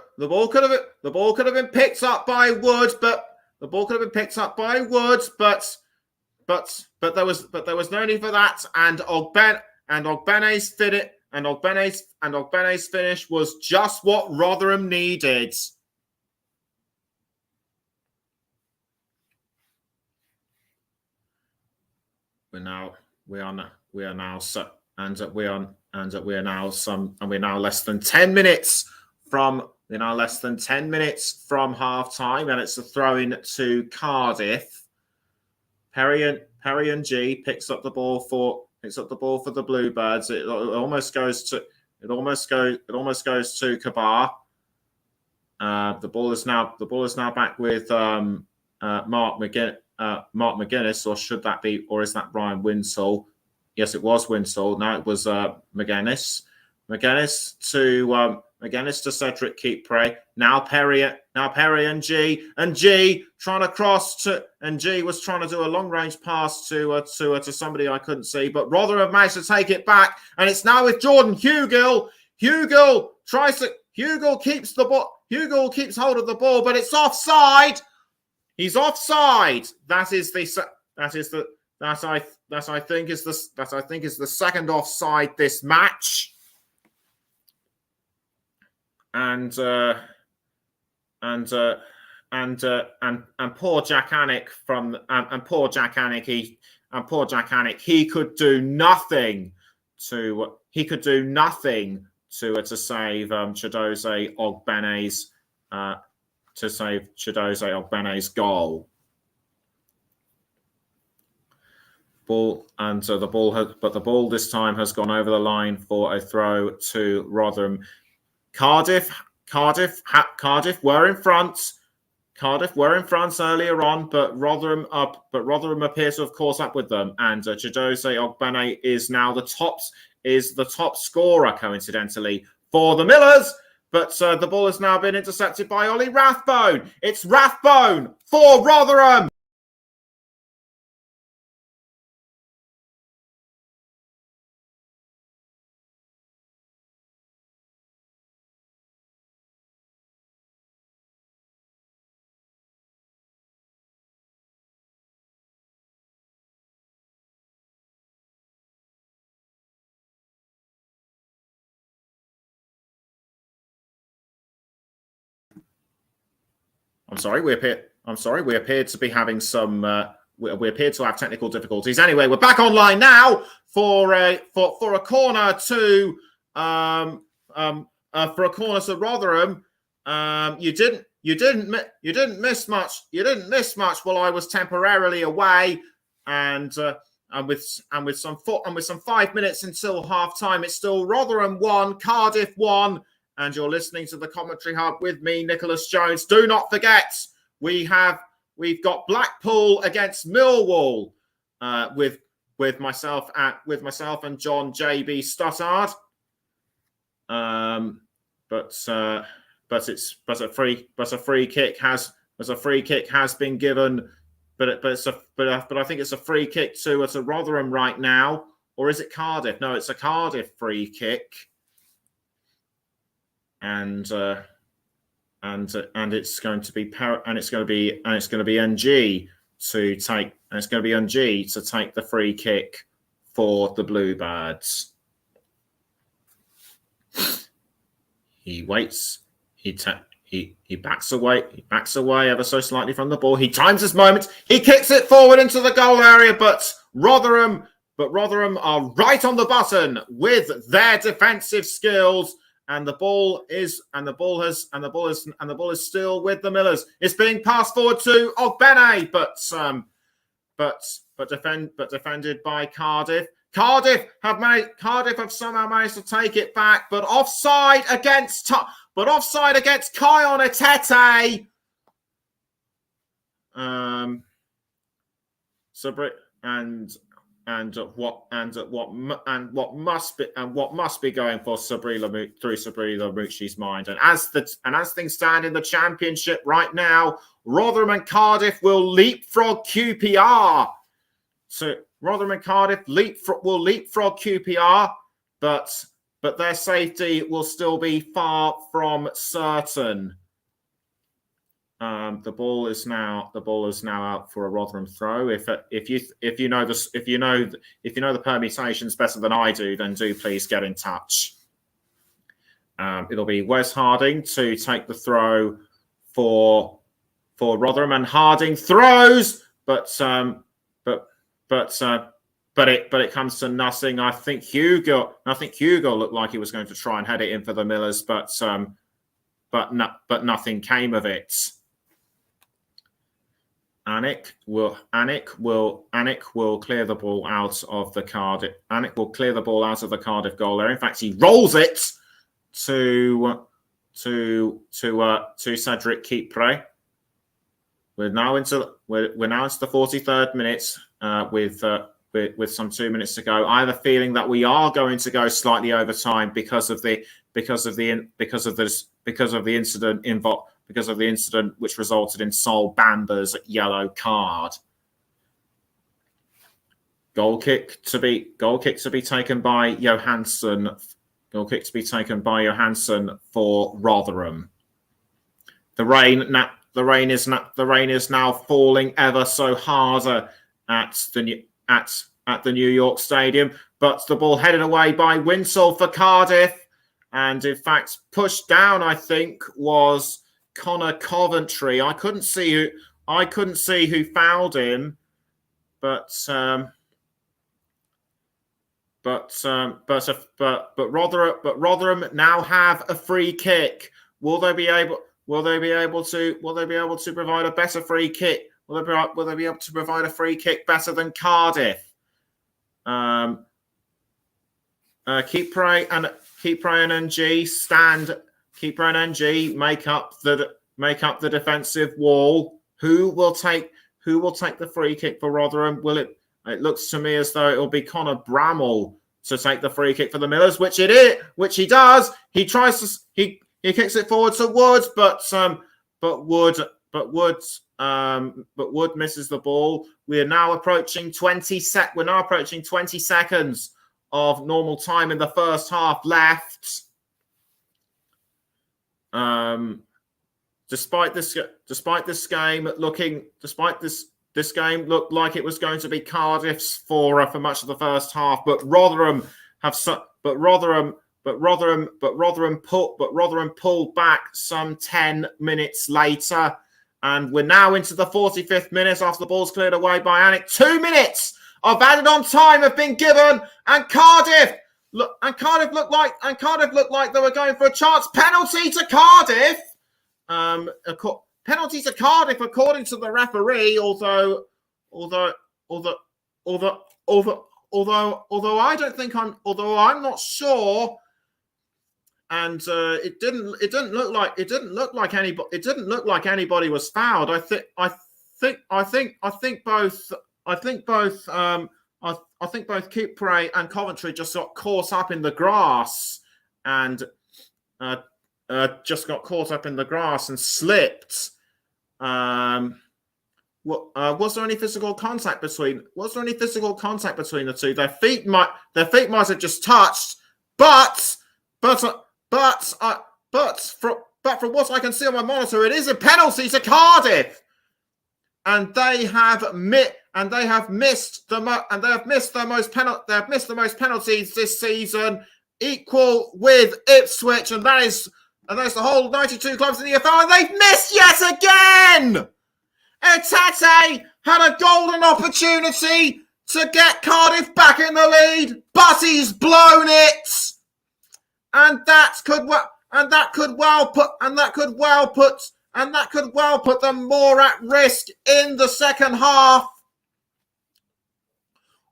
have been picked up by Wood, but the ball could have been picked up by Wood, but there was no need for that. And Ogbene's finish was just what Rotherham needed. We're now less than 10 minutes from half time, and it's a throw in to Cardiff. Perry and G picks up the ball for the Bluebirds. It almost goes to Kabar. The ball is now back with Mark McGuinness, or should that be, or is that Brian Winsall? Yes, it was Winsall. No, it was McGuinness. McGuinness to Cedric Keepray. Now Perry and G trying to cross to, and G was trying to do a long range pass to somebody I couldn't see, but Rotherham managed to take it back, and it's now with Jordan Hugill. Hugill keeps the ball. Hugill keeps hold of the ball, but it's offside. He's offside. That I think is the second offside this match. And poor Jack Anick he could do nothing to save Chidozie Ogbene's goal. The ball this time has gone over the line for a throw to Rotherham. Cardiff were in front. Cardiff were in front earlier on, but Rotherham appear to have caught up with them. And Chidozie Ogbene is now the top scorer, coincidentally, for the Millers. But the ball has now been intercepted by Ollie Rathbone. It's Rathbone for Rotherham. I'm sorry, we appeared to be having some. We appeared to have technical difficulties. Anyway, we're back online now for a corner to Rotherham. You didn't miss much. You didn't miss much while I was temporarily away, and with some 5 minutes until half time, it's still Rotherham 1, Cardiff 1. And you're listening to the Commentary Hub with me, Nicholas Jones. Do not forget, we've got Blackpool against Millwall with myself and John JB Stuttard. But a free kick has been given. But I think it's a free kick to Rotherham right now, or is it Cardiff? No, it's a Cardiff free kick. And it's going to be NG to take the free kick for the Bluebirds. He waits. He backs away. He backs away ever so slightly from the ball. He times his moment. He kicks it forward into the goal area, but Rotherham are right on the button with their defensive skills. And the ball is still with the Millers. It's being passed forward to Ogbene, but defended by Cardiff. Cardiff have somehow managed to take it back, but offside against Kion Etete. What must be going for through Sabri Lamouchi's mind, and as things stand in the Championship right now, Rotherham and Cardiff will leapfrog QPR. So Rotherham and Cardiff will leapfrog QPR, but their safety will still be far from certain. The ball is now out for a Rotherham throw. If you know the permutations better than I do, then do please get in touch. It'll be Wes Harding to take the throw for Rotherham, and Harding throws, but it comes to nothing. I think Hugo looked like he was going to try and head it in for the Millers, but nothing came of it. Anik will clear the ball out of the Cardiff. Anik will clear the ball out of the Cardiff goal area. In fact, he rolls it to Cedric Kipre. We're now into the 43rd minute with some 2 minutes to go. I have a feeling that we are going to go slightly over time because of the incident which resulted in Sol Bamba's yellow card. Goal kick to be taken by Johansson. Goal kick to be taken by Johansson for Rotherham. The rain is now falling ever so harder at the New York Stadium, but the ball headed away by Winsell for Cardiff, and in fact pushed down, I think, was Connor Coventry. I couldn't see who fouled him, but Rotherham now have a free kick. Will they be able to provide a better free kick? Will they be able to provide a free kick better than Cardiff? Kipre and NG stand. Kipre and NG make up the defensive wall. Who will take the free kick for Rotherham? It looks to me as though it will be Connor Bramall to take the free kick for the Millers, which he does. He tries to he kicks it forward to Wood, but Wood misses the ball. We're now approaching 20 seconds of normal time in the first half left. Despite this game looked like it was going to be Cardiff's for much of the first half, but Rotherham pulled back some 10 minutes later, and we're now into the 45th minute after the ball's cleared away by Anik. 2 minutes of added on time have been given, and Cardiff looked like they were going for a chance. Penalty to Cardiff. Penalty to Cardiff, according to the referee. Although I'm not sure, and it didn't look like anybody was fouled. I think both Kipre and Coventry just got caught up in the grass and slipped. Was there any physical contact between the two? Their feet might have just touched, but from what I can see on my monitor, it is a penalty to Cardiff, and they have missed the most penalties this season, equal with Ipswich, and that's the whole 92 clubs in the EFL, and they've missed yet again. Etate had a golden opportunity to get Cardiff back in the lead, but he's blown it, and that could well put them more at risk in the second half.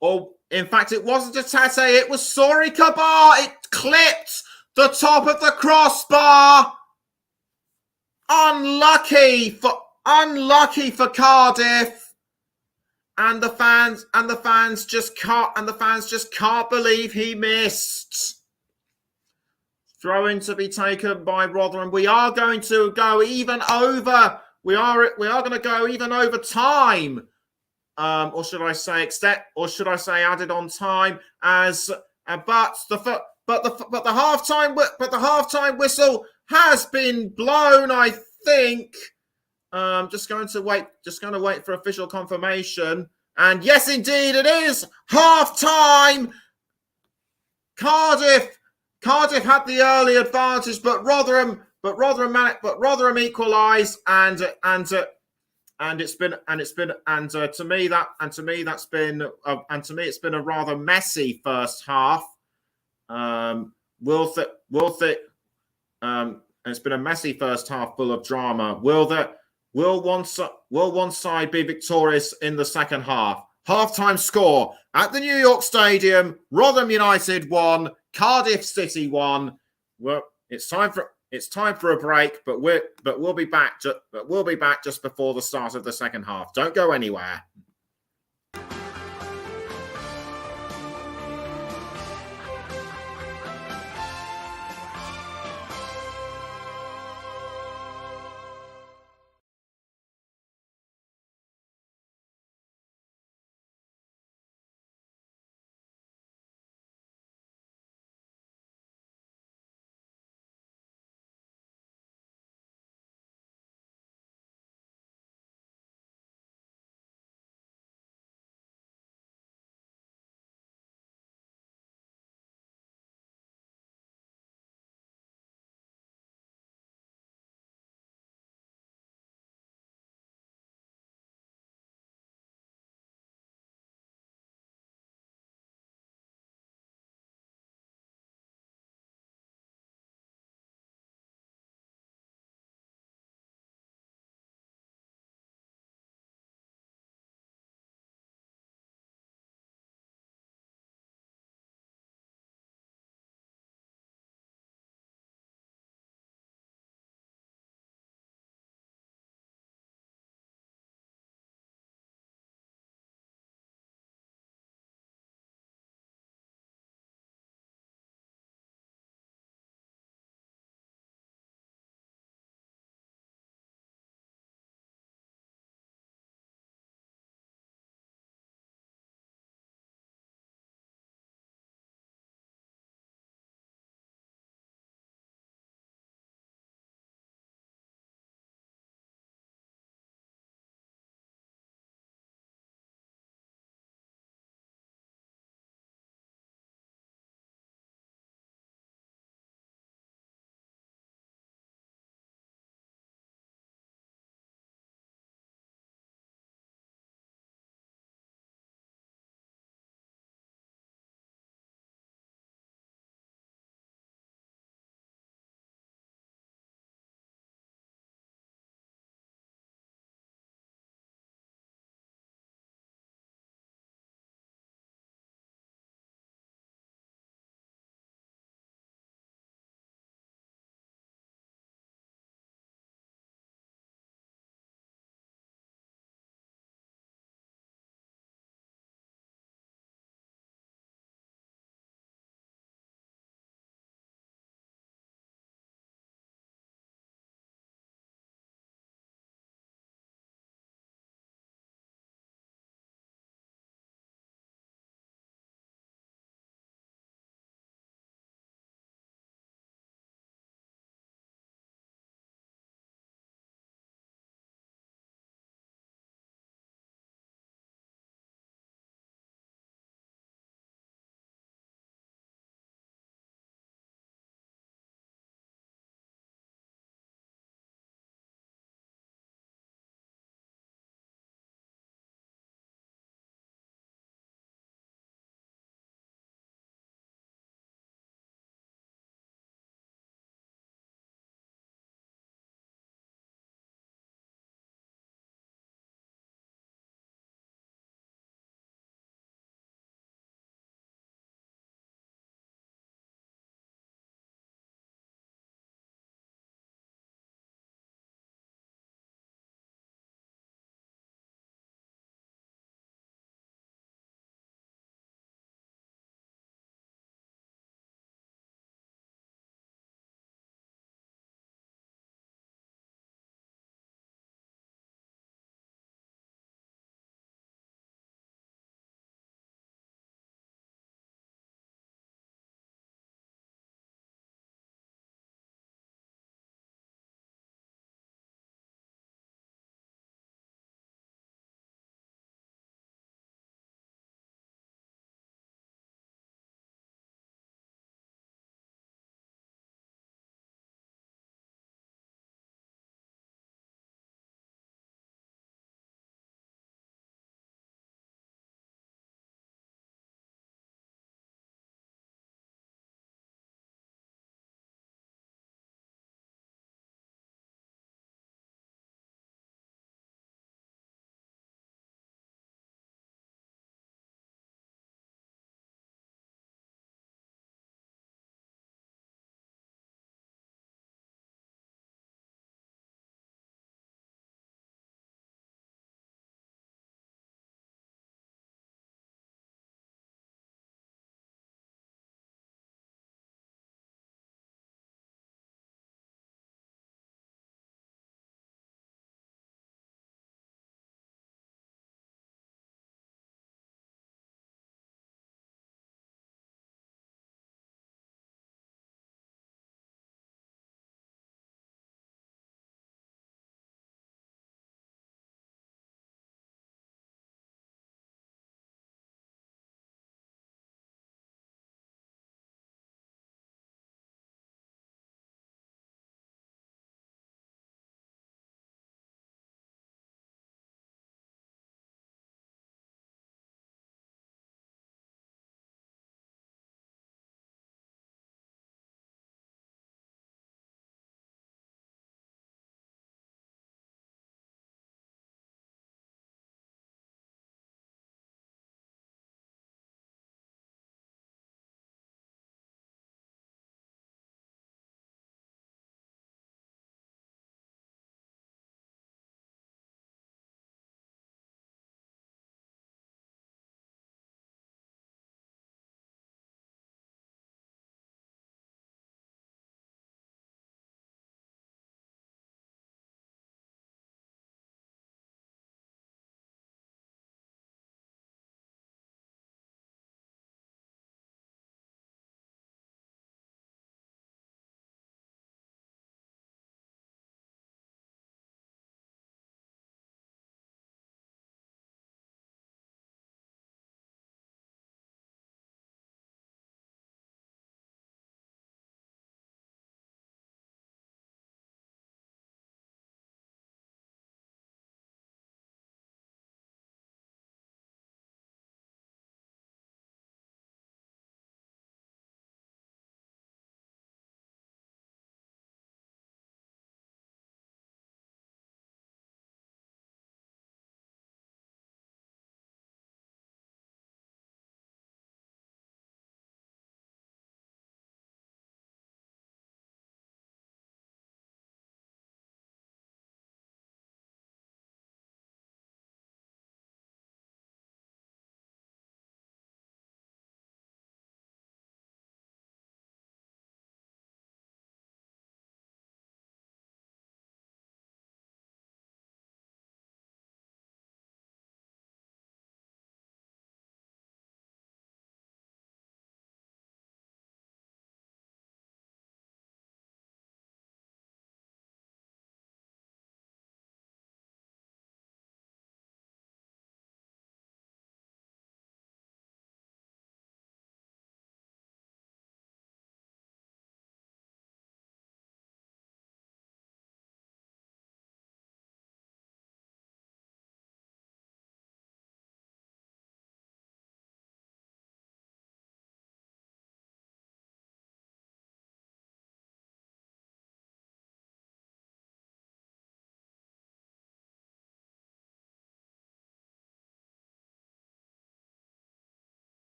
Or in fact, it wasn't Etate; it was Sori Kabar. It clipped the top of the crossbar. Unlucky for Cardiff, and the fans just can't believe he missed. Throw-in to be taken by Rotherham. We are going to go even over. We are going to go even over time, or should I say added on time? But the halftime whistle has been blown. I think. Just going to wait for official confirmation. And yes, indeed, it is half time. Cardiff had the early advantage, but Rotherham equalised, and to me it's been a rather messy first half. It's been a messy first half full of drama. Will one side be victorious in the second half? Halftime score at the New York Stadium: Rotherham United 1, Cardiff City 1. Well, it's time for a break, but we'll be back just before the start of the second half. Don't go anywhere.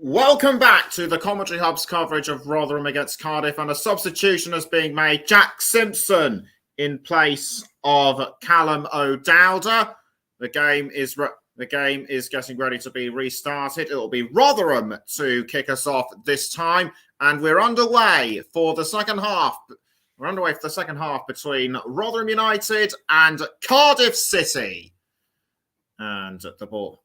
Welcome back to the Commentary Hub's coverage of Rotherham against Cardiff, and a substitution is being made. Jack Simpson in place of Callum O'Dowda. The game is getting ready to be restarted. It will be Rotherham to kick us off this time, and we're underway for the second half. We're underway for the second half between Rotherham United and Cardiff City. And the ball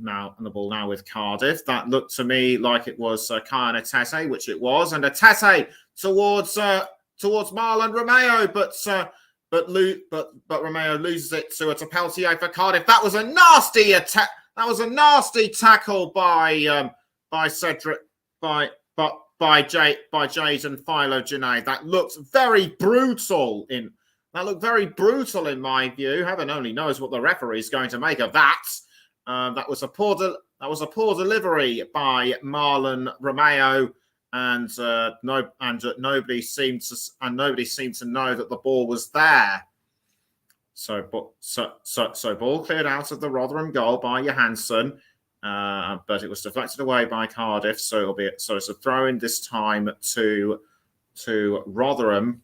now with Cardiff. That looked to me like it was Kyan Atete, which it was, and Atete towards Marlon Romeo, but Romeo loses it to a Peltier for Cardiff. That was a nasty attack. That was a nasty tackle by Cedric by Jayden Philo-Junaid. That looked very brutal in. That looked very brutal in my view. Heaven only knows what the referee is going to make of that. That was a poor delivery by Marlon Romeo, and nobody seemed to know that the ball was there. So ball cleared out of the Rotherham goal by Johansson, but it was deflected away by Cardiff. So it's a throw in this time to Rotherham.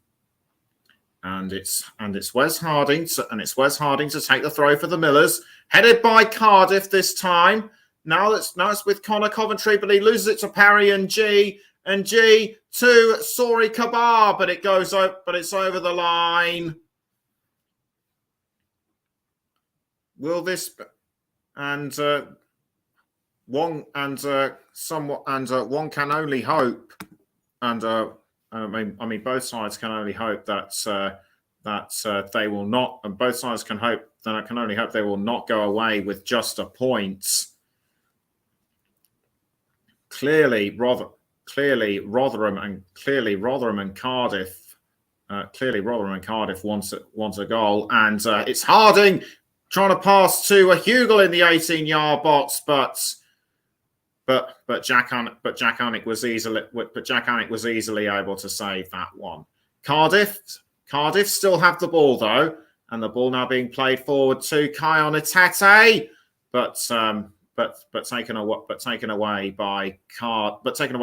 And it's Wes Harding to take the throw for the Millers, headed by Cardiff this time. Now it's with Connor Coventry, but he loses it to Parry and G to Sori Kabar, but it's over the line. Will this and one can only hope and. I mean, both sides can only hope that they will not, and both sides can only hope they will not go away with just a point. Clearly, Rotherham and Cardiff wants a goal, and it's Harding trying to pass to Hugill in the 18-yard box, But Jack Anick was easily able to save that one. Cardiff still have the ball though, and the ball now being played forward to Kyan Atete, but taken away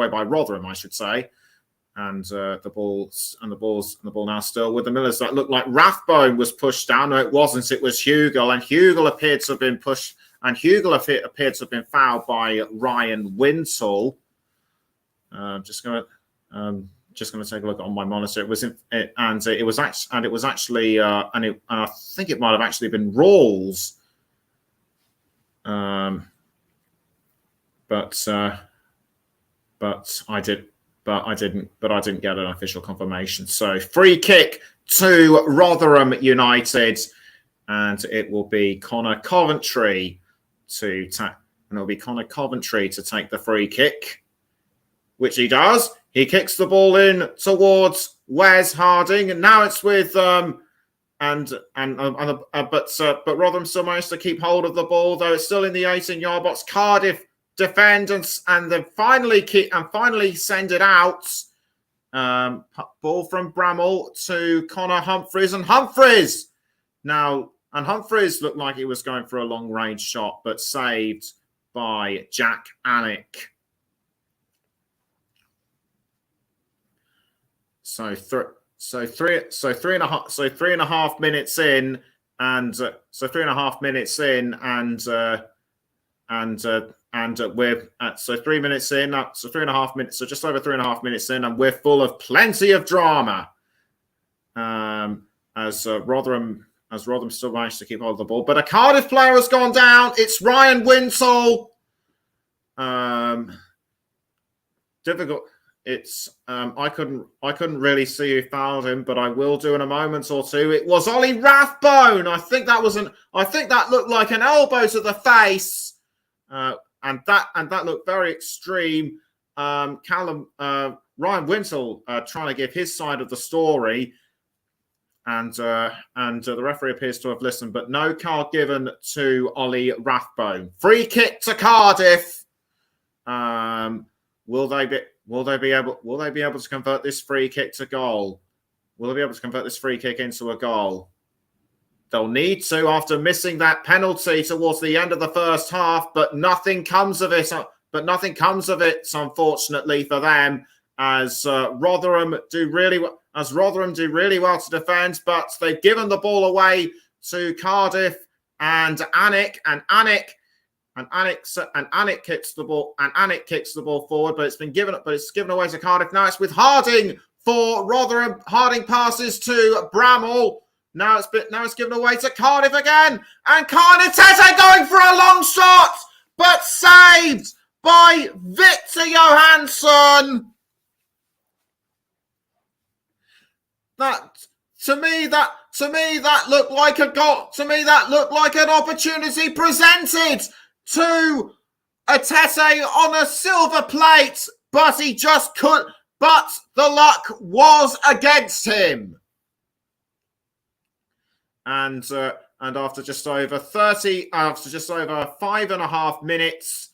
by Rotherham, I should say. And the ball now still with the Millers. That looked like Rathbone was pushed down. No, it wasn't. It was Hugill, and Hugill appeared to have been pushed. And Hugill appeared to have been fouled by Ryan Wintle. Just going to take a look on my monitor. I think it might have actually been Rawls. But I didn't get an official confirmation. So free kick to Rotherham United, and it will be Connor Coventry to take the free kick, which he does. He kicks the ball in towards Wes Harding, and now it's with but Rotherham still managed to keep hold of the ball, though it's still in the 18-yard box. Cardiff defend and then finally send it out. Ball from Bramall to Connor Humphreys, and Humphreys looked like he was going for a long-range shot, but saved by Jack Anick. So three and a half minutes in, and we're at 3 minutes in, so 3.5 minutes, so just over 3.5 minutes in, and we're full of plenty of drama. As Rotherham still managed to keep hold of the ball, but a Cardiff player has gone down. It's Ryan Wintle. Difficult. It's I couldn't really see who fouled him, but I will do in a moment or two. It was Ollie Rathbone. I think that looked like an elbow to the face, and that looked very extreme. Ryan Wintle trying to give his side of the story. And the referee appears to have listened, but no card given to Ollie Rathbone. Free kick to Cardiff. Will they be able to convert this free kick to goal? Will they be able to convert this free kick into a goal? They'll need to after missing that penalty towards the end of the first half, but nothing comes of it. nothing comes of it, unfortunately for them, as Rotherham do really well to defend, but they've given the ball away to Cardiff and Anik kicks the ball forward, but it's given away to Cardiff. Now it's with Harding for Rotherham. Harding passes to Bramall. Now it's given away to Cardiff again, and Tete going for a long shot, but saved by Victor Johansson. To me, that looked like a goal. To me, that looked like an opportunity presented to Tete on a silver plate, but he just couldn't. But the luck was against him. And after just over 5.5 minutes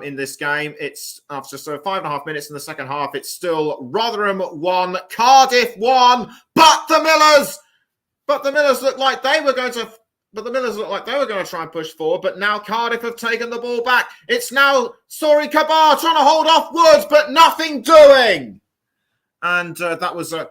in this game, it's after just over 5.5 minutes in the second half. It's still Rotherham 1, Cardiff 1. But the Millers looked like they were going to. But the Millers looked like they were going to try and push forward. But now Cardiff have taken the ball back. It's now Sori Kabar trying to hold off Woods, but nothing doing. And that was a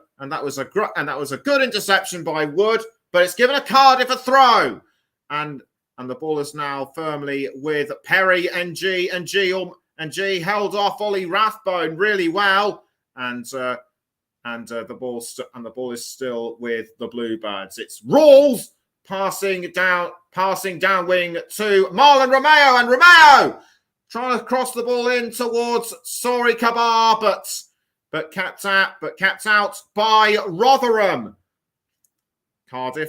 good interception by Wood. But it's given a Cardiff a throw, and the ball is now firmly with Perry and G held off Ollie Rathbone really well, and the ball is still with the Bluebirds. It's Rawls passing down wing to Marlon Romeo, and Romeo trying to cross the ball in towards Sori Kabar, but kept out by Rotherham. Cardiff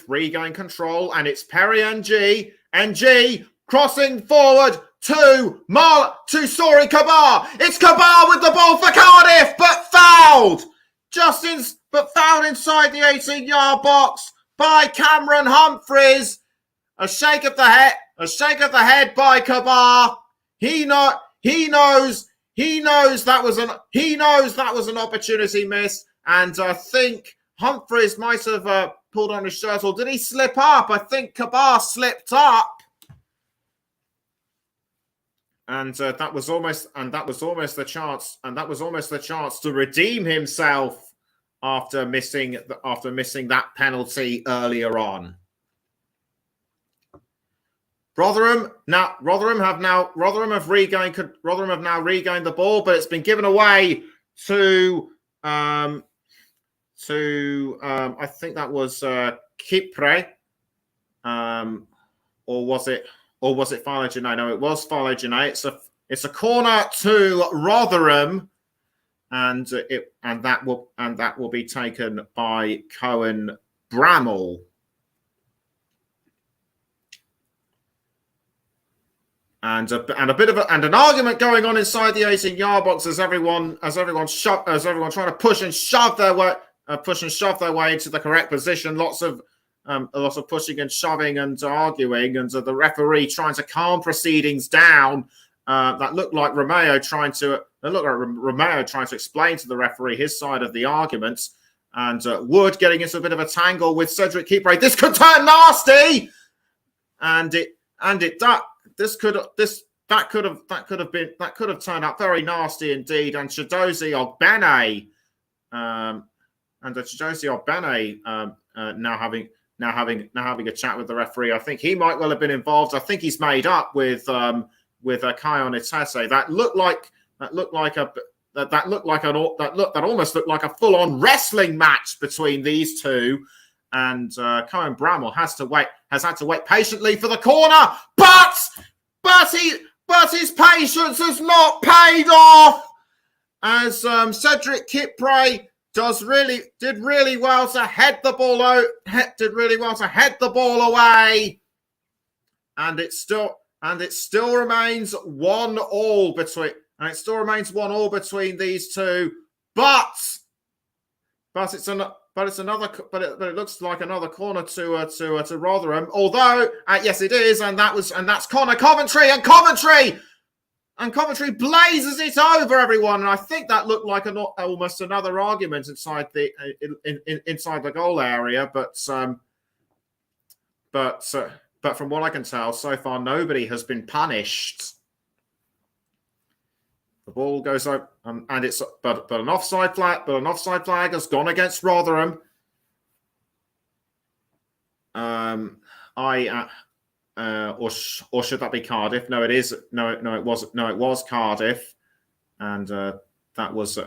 regain control, and it's Perry and G crossing forward to Sori Kabar. It's Kabar with the ball for Cardiff, but fouled inside the 18-yard box by Cameron Humphreys. A shake of the head by Kabar. He knows that was an opportunity miss, and I think Humphreys might have pulled on his shirt, or did he slip up? I think Kabar slipped up, and that was almost the chance. And that was almost the chance to redeem himself after missing that penalty earlier on. Rotherham have now regained the ball, but it's been given away to. I think that was Kipre, or was it Fale Janae? No, it was Fale Janae. It's a corner to Rotherham, and that will be taken by Cohen Bramall. And an argument going on inside the 18-yard box as everyone trying to push and shove their way into the correct position. Lots of pushing and shoving and arguing, and the referee trying to calm proceedings down. That looked like Romeo trying to explain to the referee his side of the argument, and Wood getting into a bit of a tangle with Cedric Kipre. This could turn nasty, that could have turned out very nasty indeed. And Chidozie Ogbene, now having a chat with the referee. I think he might well have been involved. I think he's made up with Kion Itese. That almost looked like a full-on wrestling match between these two. And Cohen Bramall has had to wait patiently for the corner, but his patience has not paid off, as Cedric Kipre did really well to head the ball away, and it still remains 1-1 between these two, but it looks like another corner to Rotherham. Although yes, it is, and that's Connor Coventry, and Coventry blazes it over everyone. And I think that looked like almost another argument inside the goal area, but but from what I can tell, so far nobody has been punished. The ball goes up, and it's but an offside flag. But an offside flag has gone against Rotherham. Or should that be Cardiff? No, it is. No, it wasn't. No, it was Cardiff, and that was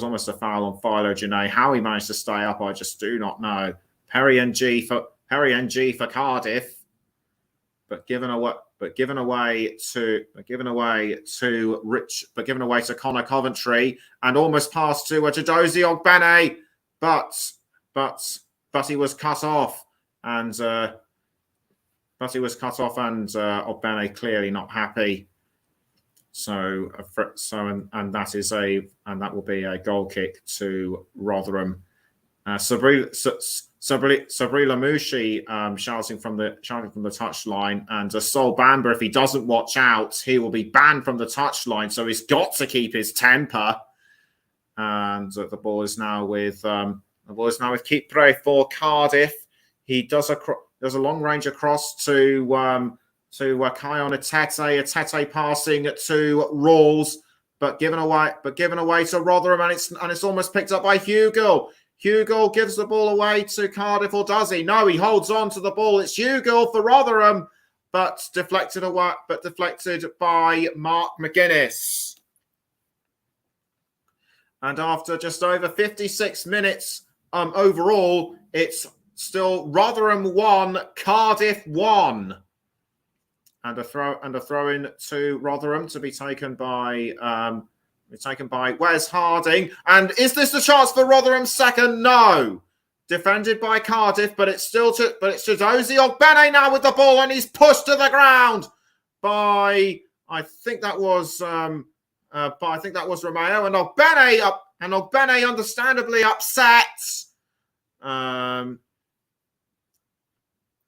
almost a foul on Philo Janae. How he managed to stay up, I just do not know. Perry NG for Cardiff, but given away to Connor Coventry, and almost passed to Chidozie Ogbene, but he was cut off, and Ogbene clearly not happy. So that will be a goal kick to Rotherham. Sabri Lamushi shouting from the touchline, and Sol Bamba, if he doesn't watch out, he will be banned from the touchline. So he's got to keep his temper. And the ball is now with Kipre for Cardiff. He does a long range across to Kion Atete. Atete passing to Rawls, but given away to Rotherham, and it's almost picked up by Hugill. Hugill gives the ball away to Cardiff, or does he? No, he holds on to the ball. It's Hugill for Rotherham, but deflected by Mark McGuinness. And after just over 56 minutes overall, it's still Rotherham 1, Cardiff 1. And a throw in to Rotherham to be taken by Wes Harding. And is this the chance for Rotherham's second? No. Defended by Cardiff, but it's Chidozie Ogbene now with the ball, and he's pushed to the ground by I think that was Romeo, and Ogbene understandably upset.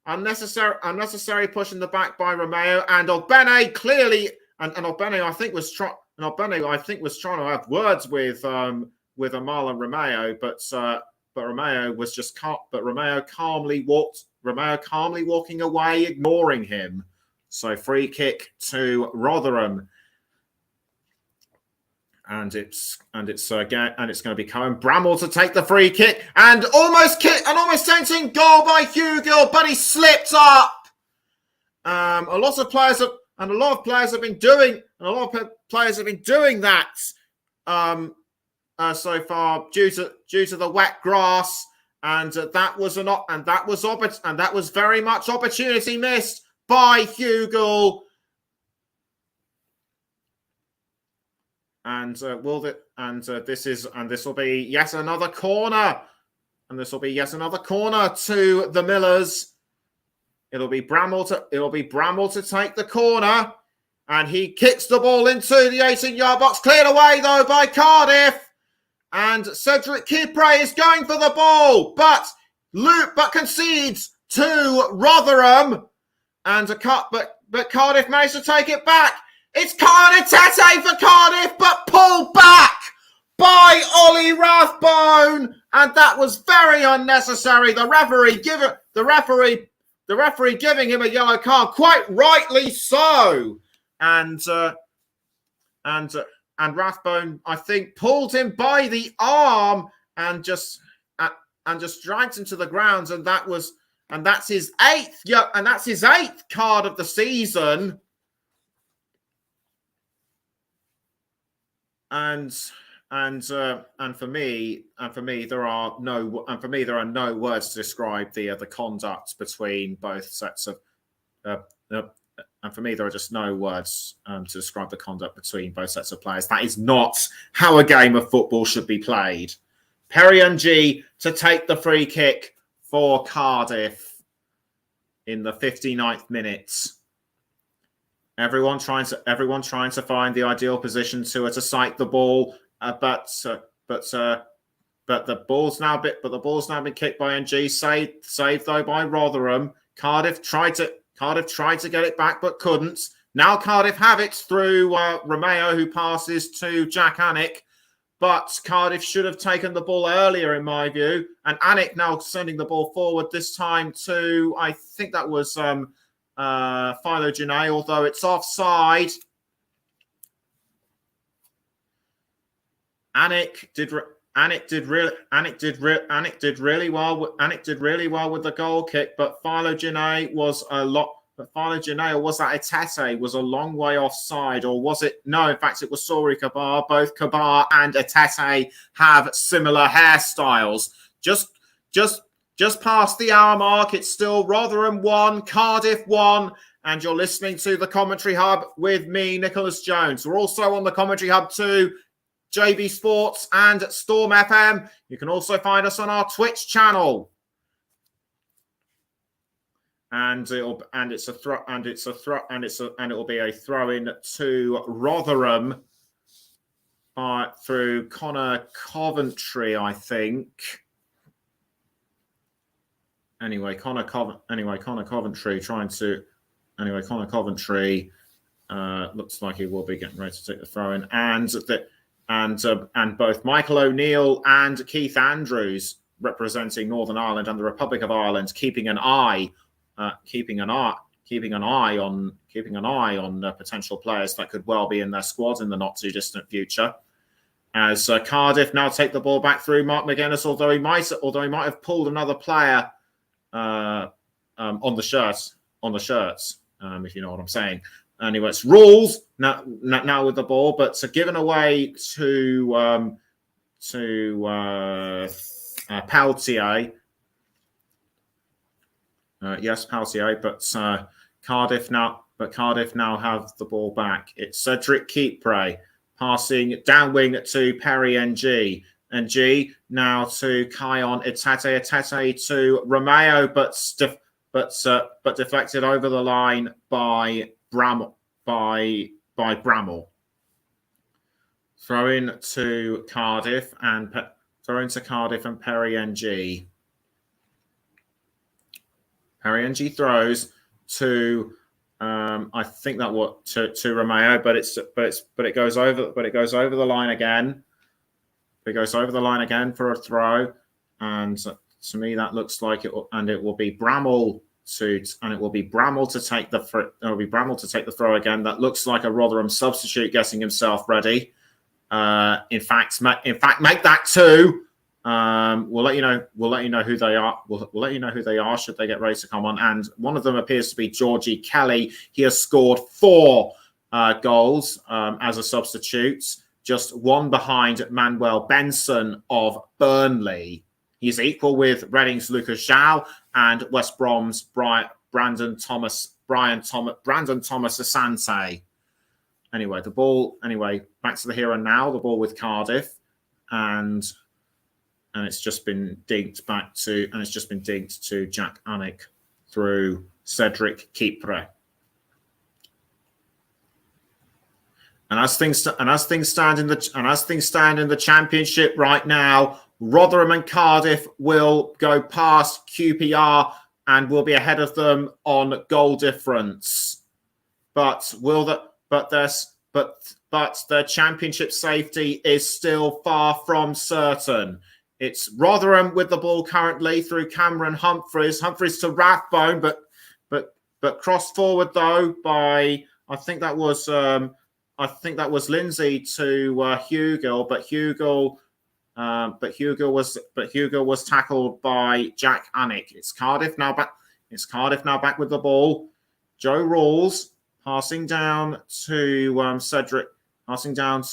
Unnecessary push in the back by Romeo, and Ogbene clearly, and Ogbene I think was trying to have words with Amala Romeo, but Romeo calmly walking away, ignoring him. So free kick to Rotherham. And it's going to be Cohen Bramall to take the free kick, and almost sent in goal by Hugill, but he slipped up. A lot of players have been doing that so far due to the wet grass, and that was very much opportunity missed by Hugill. And this will be yet another corner, to the Millers. It'll be Bramall to take the corner, and he kicks the ball into the 18-yard box, cleared away though by Cardiff, and Cedric Kipre is going for the ball, but concedes to Rotherham, and but Cardiff managed to take it back. It's Kion Atete for Cardiff, but pulled back by Ollie Rathbone, and that was very unnecessary. The referee giving him a yellow card, quite rightly so. And Rathbone, I think, pulled him by the arm and just dragged him to the ground, and that's his eighth card of the season. And for me, there are no words to describe the conduct between both sets of. And for me, there are just no words to describe the conduct between both sets of players. That is not how a game of football should be played. Perry Ng to take the free kick for Cardiff in the 59th minute. Everyone trying to find the ideal position to sight the ball, but the ball's now been kicked by NG, saved though by Rotherham. Cardiff tried to get it back but couldn't. Now Cardiff have it through Romeo, who passes to Jack Anik, but Cardiff should have taken the ball earlier in my view, and Anik now sending the ball forward, this time to I think that was Phylogene, although it's offside. Anik did really well with the goal kick, but Phylogene was a lot. But Phylogene, or was that Etete, was a long way offside, or was it? No, in fact, it was Sori Kabar. Both Kabar and Etete have similar hairstyles. Just past the hour mark, it's still Rotherham 1, Cardiff 1, and you're listening to the Commentary Hub with me, Nicholas Jones. We're also on the Commentary Hub too. JB Sports and Storm FM. You can also find us on our Twitch channel. And it will be a throw in to Rotherham through Connor Coventry, I think. Connor Coventry looks like he will be getting ready to take the throw in, and both Michael O'Neill and Keith Andrews, representing Northern Ireland and the Republic of Ireland, keeping an eye on potential players that could well be in their squad in the not too distant future. As Cardiff now take the ball back through Mark McGuinness, although he might have pulled another player on the shirts, if you know what I'm saying. Anyway, it's Rules now with the ball, but given away to Peltier. Yes, Peltier, but Cardiff now have the ball back. It's Cedric Kipre passing down wing to Perry NG. NG now to Kion Etete to Romeo, but deflected over the line by Bramall. Throw in to Cardiff and Perry NG. Perry NG throws to I think that what to Romeo, but it goes over the line again. It goes over the line again for a throw, and to me that looks like it will be Bramall to take the throw again. That looks like a Rotherham substitute getting himself ready. In fact, make that two. We'll let you know who they are. We'll let you know who they are should they get ready to come on. And one of them appears to be Georgie Kelly. He has scored 4 goals as a substitute, just one behind Manuel Benson of Burnley. He's equal with Reading's Lucas Zhao and West Brom's Brandon Thomas Asante. Anyway, back to the here and now. The ball with Cardiff, and it's just been dinked to Jack Anik through Cedric Kipre. And as things stand in the Championship right now, Rotherham and Cardiff will go past QPR and will be ahead of them on goal difference. But their Championship safety is still far from certain. It's Rotherham with the ball currently through Cameron Humphreys. Humphreys to Rathbone, but crossed forward though by I think that was Lindsay to Hugill, but Hugill was tackled by Jack Anik. It's Cardiff now back with the ball. Joe Rawls passing down to Cedric, passing down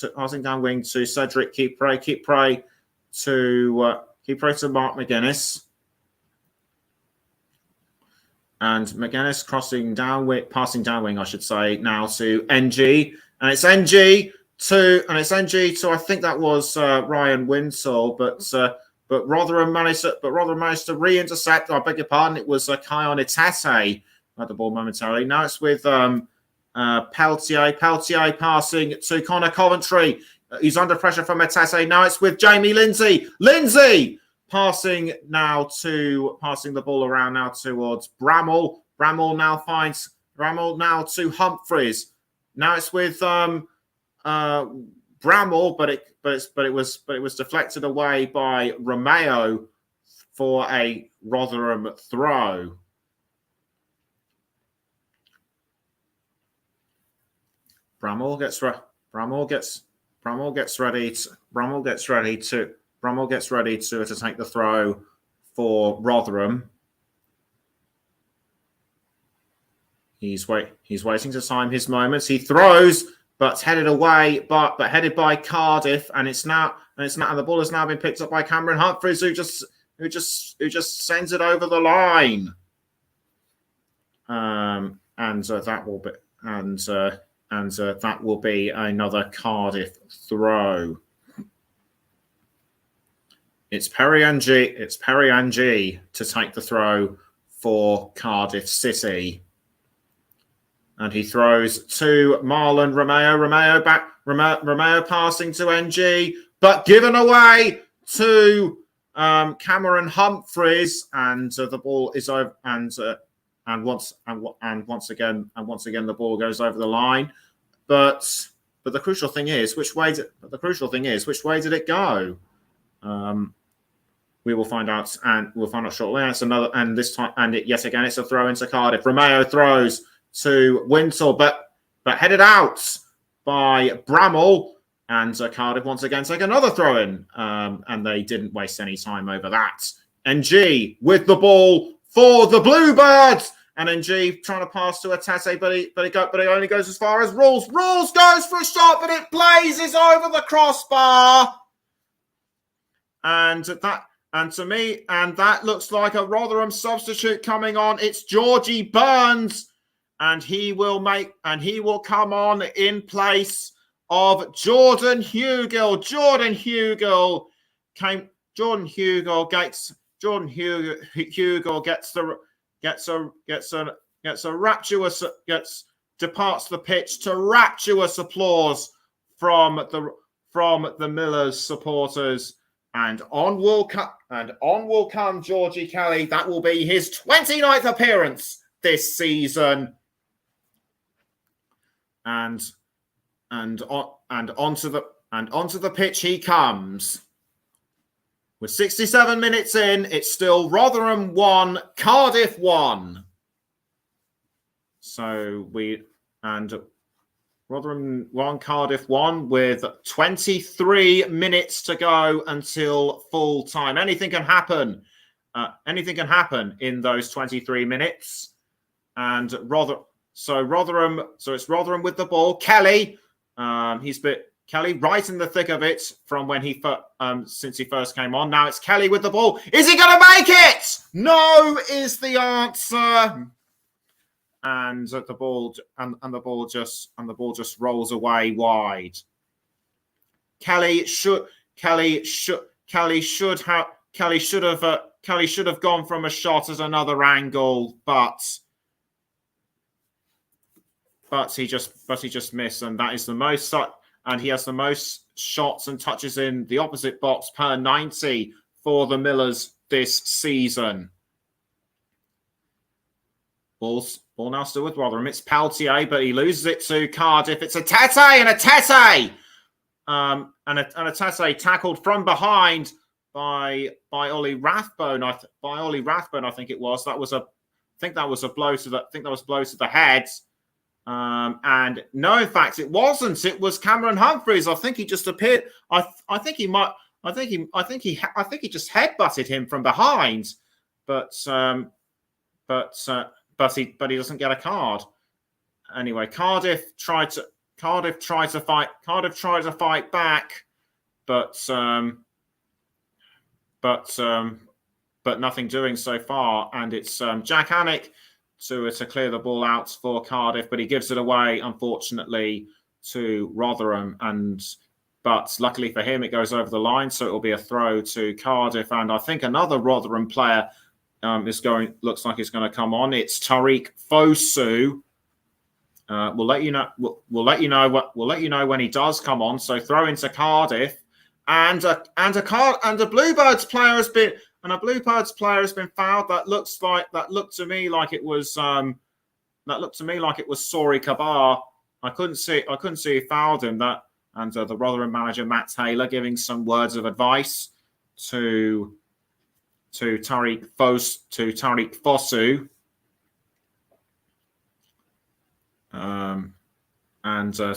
wing to Cedric Kipre to Mark McGuinness. And McGuinness passing down wing, I should say, now to NG. And it's NG to I think that was Ryan Winsell, but Rotherham managed to re-intercept. I beg your pardon, it was Kion Etete at the ball momentarily. Now it's with Peltier passing to Connor Coventry. He's under pressure from Etete. Now it's with Jamie Lindsay. Lindsay passing the ball around now towards Bramall. Bramall now to Humphreys. Now it's with Bramall, but it was deflected away by Romeo for a Rotherham throw. Bramall gets ready to take the throw for Rotherham. He's waiting to time his moments. He throws, but headed away, but headed by Cardiff, and the ball has now been picked up by Cameron Humphreys, who just sends it over the line. That will be another Cardiff throw. It's Periangi to take the throw for Cardiff City. And he throws to Marlon Romeo. Romeo passing to NG, but given away to Cameron Humphreys, and the ball is over. And once again the ball goes over the line. But the crucial thing is which way did it go? We will find out, and we'll find out shortly. And yet again it's a throw into Cardiff. Romeo throws to Wintle, but headed out by Bramall, and Cardiff once again take another throw in, and they didn't waste any time over that. NG with the ball for the Bluebirds, and NG trying to pass to Atete, but it only goes as far as Rules. Rules goes for a shot, but it blazes over the crossbar, and that looks like a Rotherham substitute coming on. It's Georgie Burns. And he will come on in place of Jordan Hugill. Jordan Hugill departs the pitch to rapturous applause from the Millers supporters. And on will come Georgie Kelly. That will be his 29th appearance this season. And onto the pitch he comes. With 67 minutes in, it's still Rotherham 1, Cardiff 1. So Rotherham 1, Cardiff 1, with 23 minutes to go until full time. Anything can happen. Anything can happen in those 23 minutes. And it's Rotherham with the ball. Kelly, Kelly right in the thick of it from when since he first came on. Now it's Kelly with the ball. Is he going to make it? No, is the answer. And the ball just rolls away wide. Kelly should have gone from a shot at another angle, but he just missed, and that is the most. And he has the most shots and touches in the opposite box per 90 for the Millers this season. Ball now still with Rotherham. It's Peltier, but he loses it to Cardiff. It's Atete, and Atete tackled from behind by Ollie Rathbone. I think it was. I think that was a blow to the head. And no, in fact, it wasn't. It was Cameron Humphreys. I think he just appeared. I think he just headbutted him from behind, but he doesn't get a card. Anyway, Cardiff tried to fight back, but nothing doing so far. And it's Jack Anick to clear the ball out for Cardiff, but he gives it away, unfortunately, to Rotherham. But luckily for him, it goes over the line, so it will be a throw to Cardiff. And I think another Rotherham player looks like it's going to come on. It's Tariq Fosu. We'll let you know when he does come on. So throw into Cardiff, and a Bluebirds player has been fouled. That looked to me like it was Sori Kabar. I couldn't see who fouled him. The Rotherham manager Matt Taylor giving some words of advice to Tariq Fosu. and I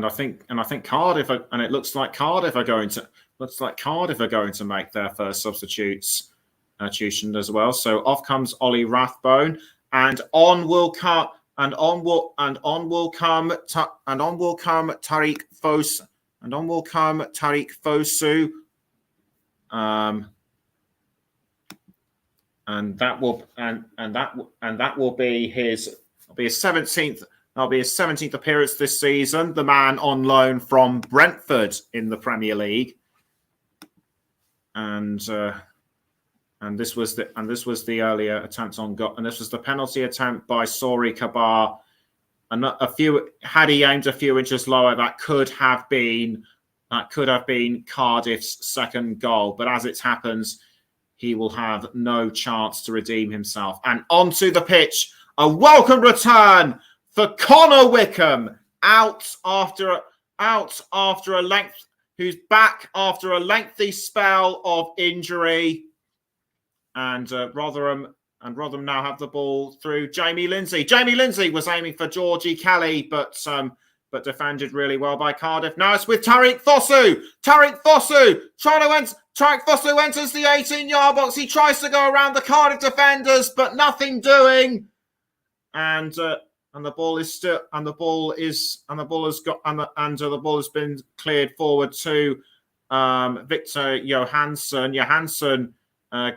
think Cardiff and it looks like Cardiff are going to make their first substitution as well. So off comes Ollie Rathbone, and on will come Tariq Fosu, and that will be his 17th. That'll be his 17th appearance this season. The man on loan from Brentford in the Premier League, and this was the earlier attempt on goal, and this was the penalty attempt by Sori Kabar. And had he aimed a few inches lower, that could have been Cardiff's second goal. But as it happens, he will have no chance to redeem himself. And onto the pitch, a welcome return for Connor Wickham, who's back after a lengthy spell of injury. And Rotherham now have the ball through Jamie Lindsay. Jamie Lindsay was aiming for Georgie Kelly, but defended really well by Cardiff. Now it's with Tariq Fosu. Tariq Fosu enters the 18-yard box. He tries to go around the Cardiff defenders, but nothing doing. And the ball has been cleared forward to Victor Johansson. Johansson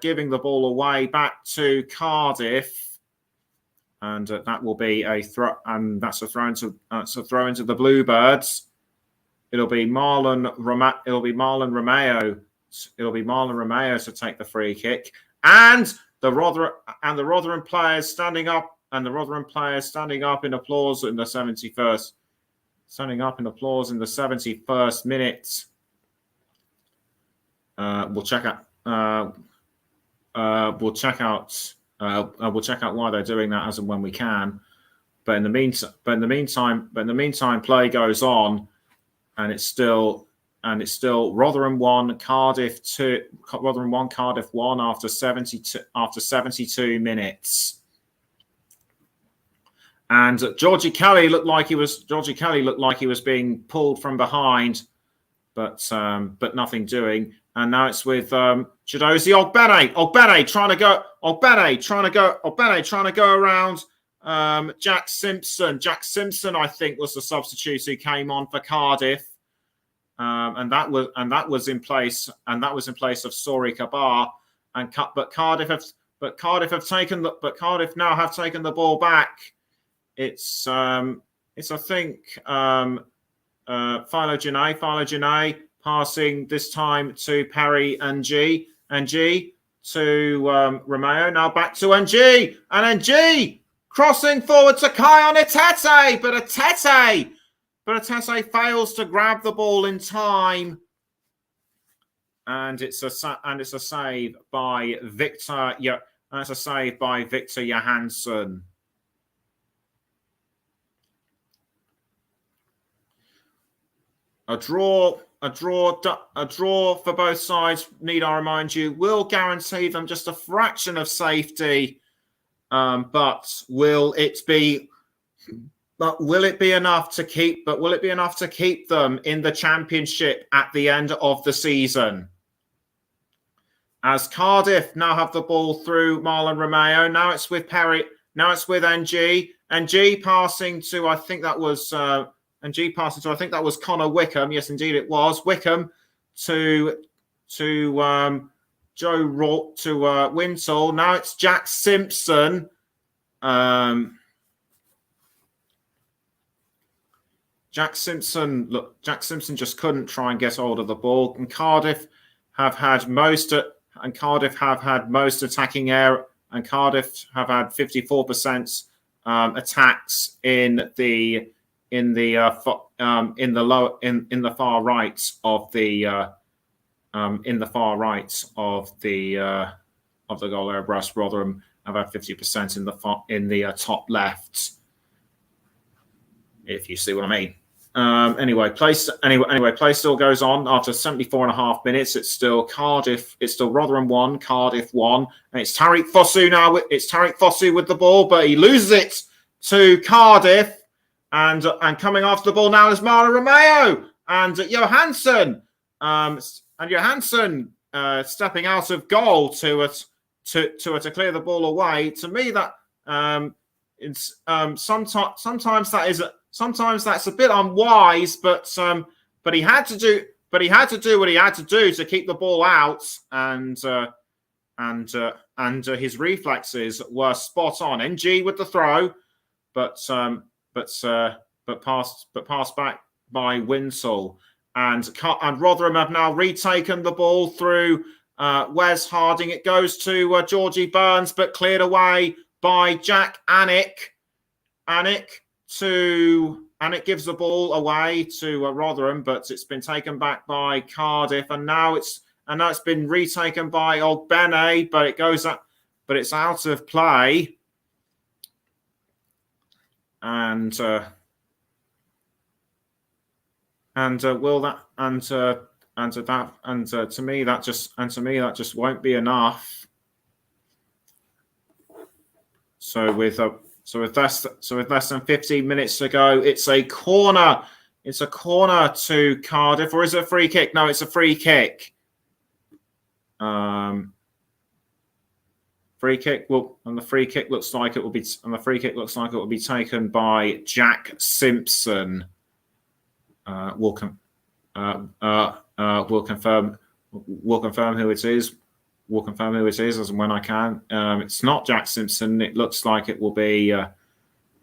giving the ball away back to Cardiff. And that will be a throw, and that's a throw into the Bluebirds. It'll be Marlon Romeo to take the free kick, and the Rotherham players standing up, in applause in the 71st, minute. We'll check out why they're doing that as and when we can. But in the meantime, play goes on, and it's still Rotherham 1, Cardiff 2. Rotherham 1, Cardiff 1 after 72 minutes. And Georgie Kelly looked like he was being pulled from behind, but nothing doing. And now it's with Chidozie Ogbene trying to go around Jack Simpson. Jack Simpson, I think, was the substitute who came on for Cardiff, and that was in place of Sori Kabar. But Cardiff now have taken the ball back. It's I think Philo Janae passing this time to Perry NG to Romeo. Now back to NG, and NG crossing forward to Kion Etete, but Etete fails to grab the ball in time, and it's a save by Victor. Yeah, that's a save by Victor Johansson. A draw for both sides, need I remind you, will guarantee them just a fraction of safety. But will it be enough to keep them in the Championship at the end of the season? As Cardiff now have the ball through Marlon Romeo. Now it's with Perry. Now it's with NG. NG passing to I think that was Connor Wickham. Yes, indeed it was. Wickham to Joe Rourke to Wintle. Now it's Jack Simpson. Jack Simpson just couldn't try and get hold of the ball. And Cardiff have had most attacking air, and Cardiff have had 54% attacks in the far right of the goal area. Rotherham have had 50% in the top left, if you see what I mean. Anyway, play still goes on after 74.5 minutes. It's still Rotherham 1, Cardiff 1, and it's Tariq Fosu now. It's Tariq Fosu with the ball, but he loses it to Cardiff. And coming after the ball now is Mara Romeo and Johansson. Johansson stepping out of goal to clear the ball away. To me, that it's sometimes that's a bit unwise, but he had to do what he had to do to keep the ball out, and his reflexes were spot on. NG with the throw, but passed back by Winsell. And Rotherham have now retaken the ball through Wes Harding. It goes to Georgie Burns, but cleared away by Jack Anik. Anik gives the ball away to Rotherham, but it's been taken back by Cardiff, and now it's been retaken by Ogbene, but it's out of play. And to me that just won't be enough. So with less than 15 minutes to go, it's a corner. It's a corner to Cardiff, or is it a free kick? No, it's a free kick. Free kick. Well, and the free kick looks like it will be taken by Jack Simpson. We'll confirm who it is. We'll confirm who it is as and when I can. It's not Jack Simpson. It looks like it will be.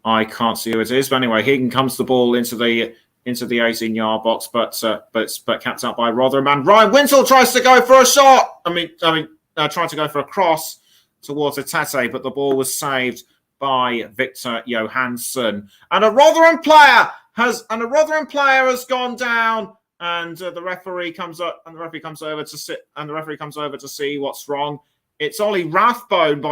I can't see who it is, but anyway, Higgin comes the ball into the 18-yard box, but kept out by Rotherham, and Ryan Winsell tries to go for a shot. Trying to go for a cross towards Atete, but the ball was saved by Victor Johansson, and a Rotherham player has gone down, and the referee comes over to see what's wrong. It's Ollie Rathbone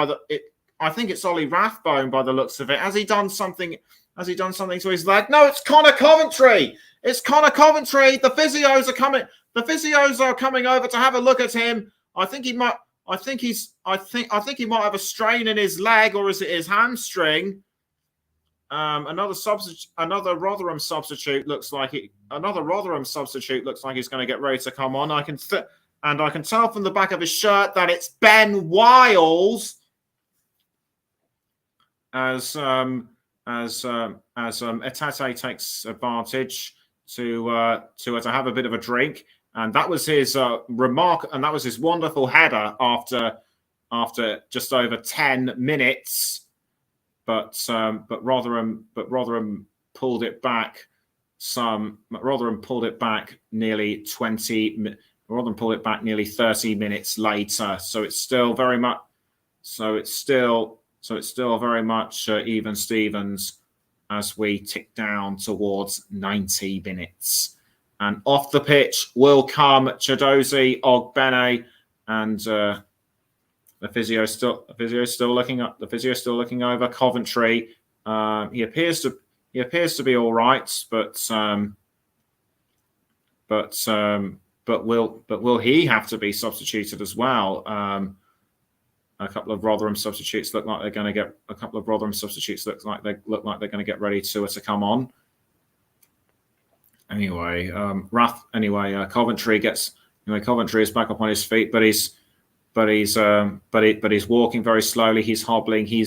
I think it's Ollie Rathbone by the looks of it. Has he done something to his leg? No, it's Connor Coventry. It's Connor Coventry. The physios are coming over to have a look at him. I think he might have a strain in his leg, or is it his hamstring? Another Rotherham substitute looks like he's going to get ready to come on. I can tell from the back of his shirt that it's Ben Wiles as Atete takes advantage to have a bit of a drink, and that was his wonderful header after just over 10 minutes. But Rotherham pulled it back nearly 30 minutes later. So it's still very much even Stevens as we tick down towards 90 minutes. And off the pitch will come Chidozie Ogbene, and the physio still looking up. The physio still looking over Coventry. He appears to be all right, but will he have to be substituted as well? A couple of Rotherham substitutes look like they're going to get ready to come on. Coventry is back up on his feet, but he's walking very slowly. He's hobbling. He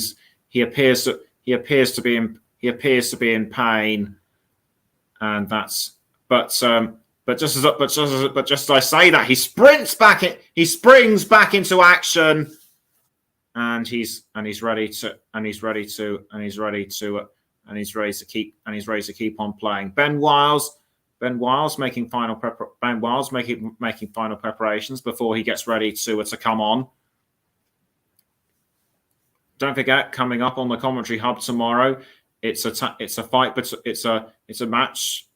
appears to be in pain, and that's but just as I say that, he springs back into action, and he's ready to keep on playing. Ben Wiles making final preparations before he gets ready to come on. Don't forget, coming up on the commentary hub tomorrow, it's a match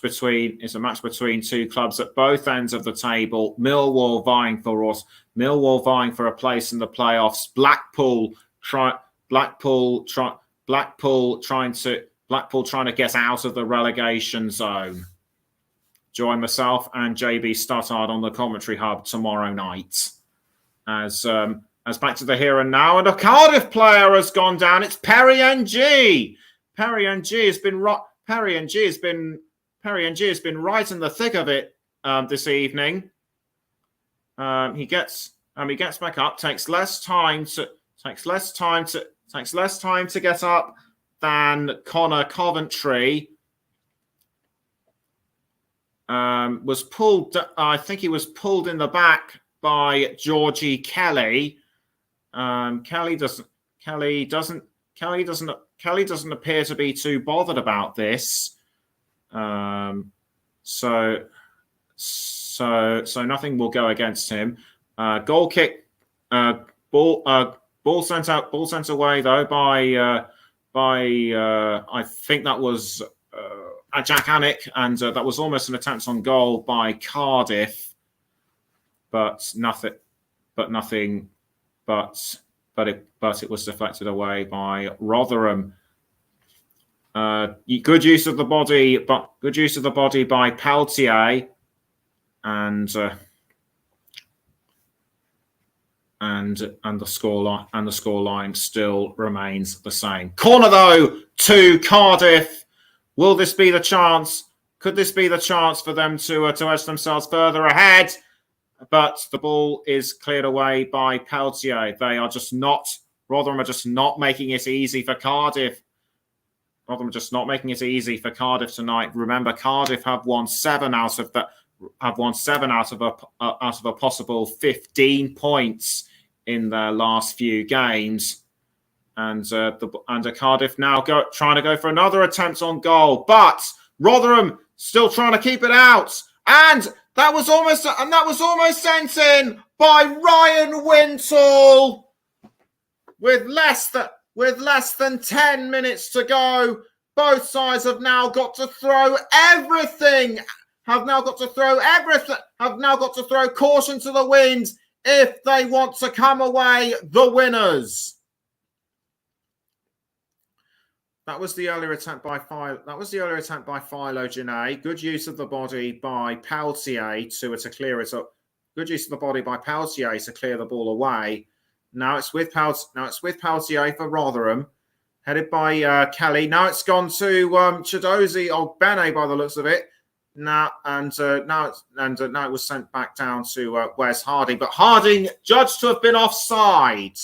between two clubs at both ends of the table. Millwall vying for a place in the playoffs. Blackpool trying to get out of the relegation zone. Join myself and JB Stuttard on the commentary hub tomorrow night. As back to the here and now, and a Cardiff player has gone down. It's Perry NG. Perry NG Perry and G has been right in the thick of it this evening. He gets back up, takes less time to get up than Connor Coventry. Was pulled. I think he was pulled in the back by Georgie Kelly. Kelly doesn't appear to be too bothered about this. So nothing will go against him. Goal kick, ball sent away though by I think that was Jack Anick, and that was almost an attempt on goal by Cardiff, but it was deflected away by Rotherham. Good use of the body by Peltier, and the scoreline still remains the same. Corner though to Cardiff. Will this be the chance? Could this be the chance for them to edge themselves further ahead? But the ball is cleared away by Peltier. Rotherham are just not making it easy for Cardiff. Rotherham are just not making it easy for Cardiff tonight. Remember, Cardiff have won 7 out of a possible 15 points in their last few games. And Cardiff now trying to go for another attempt on goal, but Rotherham still trying to keep it out, and that was almost sent in by Ryan Wintle with less than 10 minutes to go. Both sides have now got to throw everything. Have now got to throw caution to the wind if they want to come away the winners. That was the earlier attempt by Philo Genet. Good use of the body by Peltier to clear it up. Good use of the body by Peltier to clear the ball away. Now it's with Peltier for Rotherham, headed by Kelly. Now it's gone to Chidozie or Bene by the looks of it. Now it was sent back down to Wes Harding, but Harding judged to have been offside.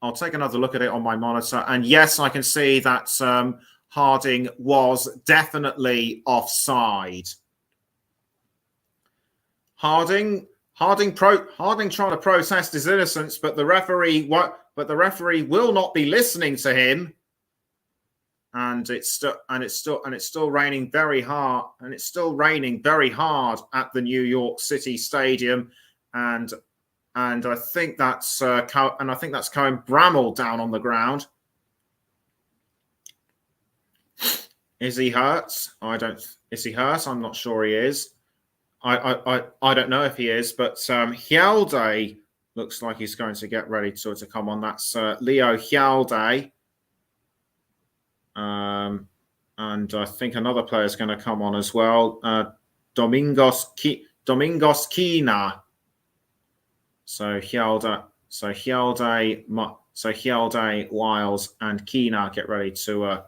I'll take another look at it on my monitor, and yes, I can see that Harding was definitely offside. Harding trying to protest his innocence, but the referee will not be listening to him. And it's still raining very hard, and it's still raining very hard at the New York City Stadium, and I think that's Cohen Bramall down on the ground. Is he hurt? Is he hurt? I'm not sure he is. I don't know if he is, but Hjalde looks like he's going to get ready to come on. That's Leo Hjalde. And I think another player is going to come on as well. Domingos Quina. So Hjalde, Wiles, and Quina get ready to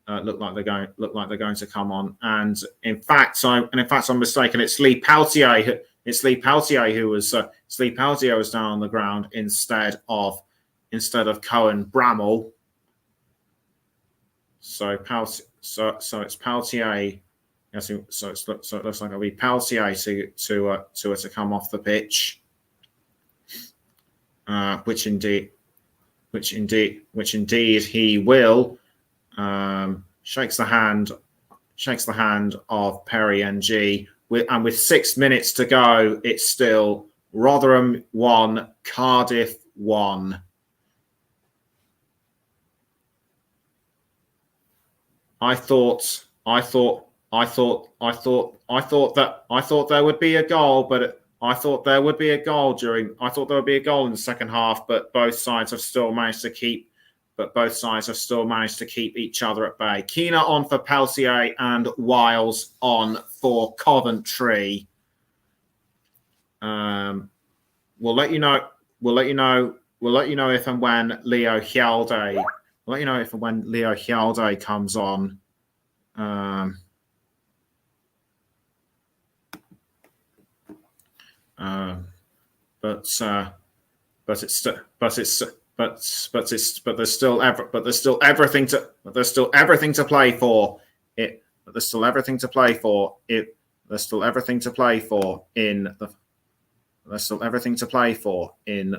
look like they're going to come on. And in fact, I'm mistaken. It's Lee Peltier. Who was down on the ground instead of Cohen Bramall. So it's Peltier. Yes, so it looks like it'll be Peltier to come off the pitch. Which indeed he will. Shakes the hand of Perry NG, and with 6 minutes to go, it's still Rotherham 1, Cardiff 1. I thought there would be a goal, but I thought there would be a goal in the second half, but both sides have still managed to keep each other at bay. Quina on for Peltier and Wiles on for Coventry. We'll let you know if and when Leo Hjalde I'll let you know if when Leo Hjalde comes on. But there's still everything to play for it. But there's still everything to play for it. There's still everything to play for in the. There's still everything to play for in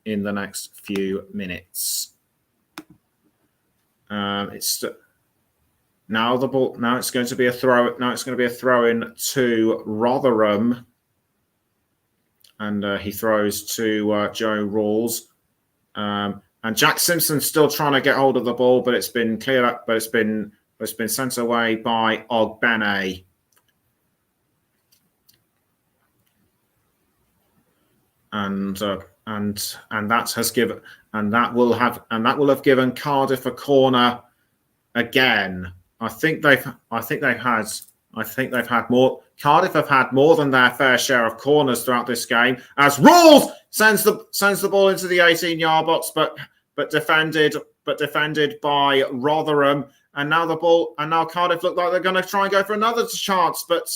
the next few minutes. It's now the ball. Now it's going to be a throw. Now it's going to be a throw in to Rotherham, and he throws to Joe Rawls, and Jack Simpson's still trying to get hold of the ball, but it's been cleared up. But it's been sent away by Ogbene. And that will have given Cardiff a corner again. I think they've had more. Cardiff have had more than their fair share of corners throughout this game. As Rawls sends the ball into the 18-yard box, but defended by Rotherham. And now Cardiff look like they're going to try and go for another chance, but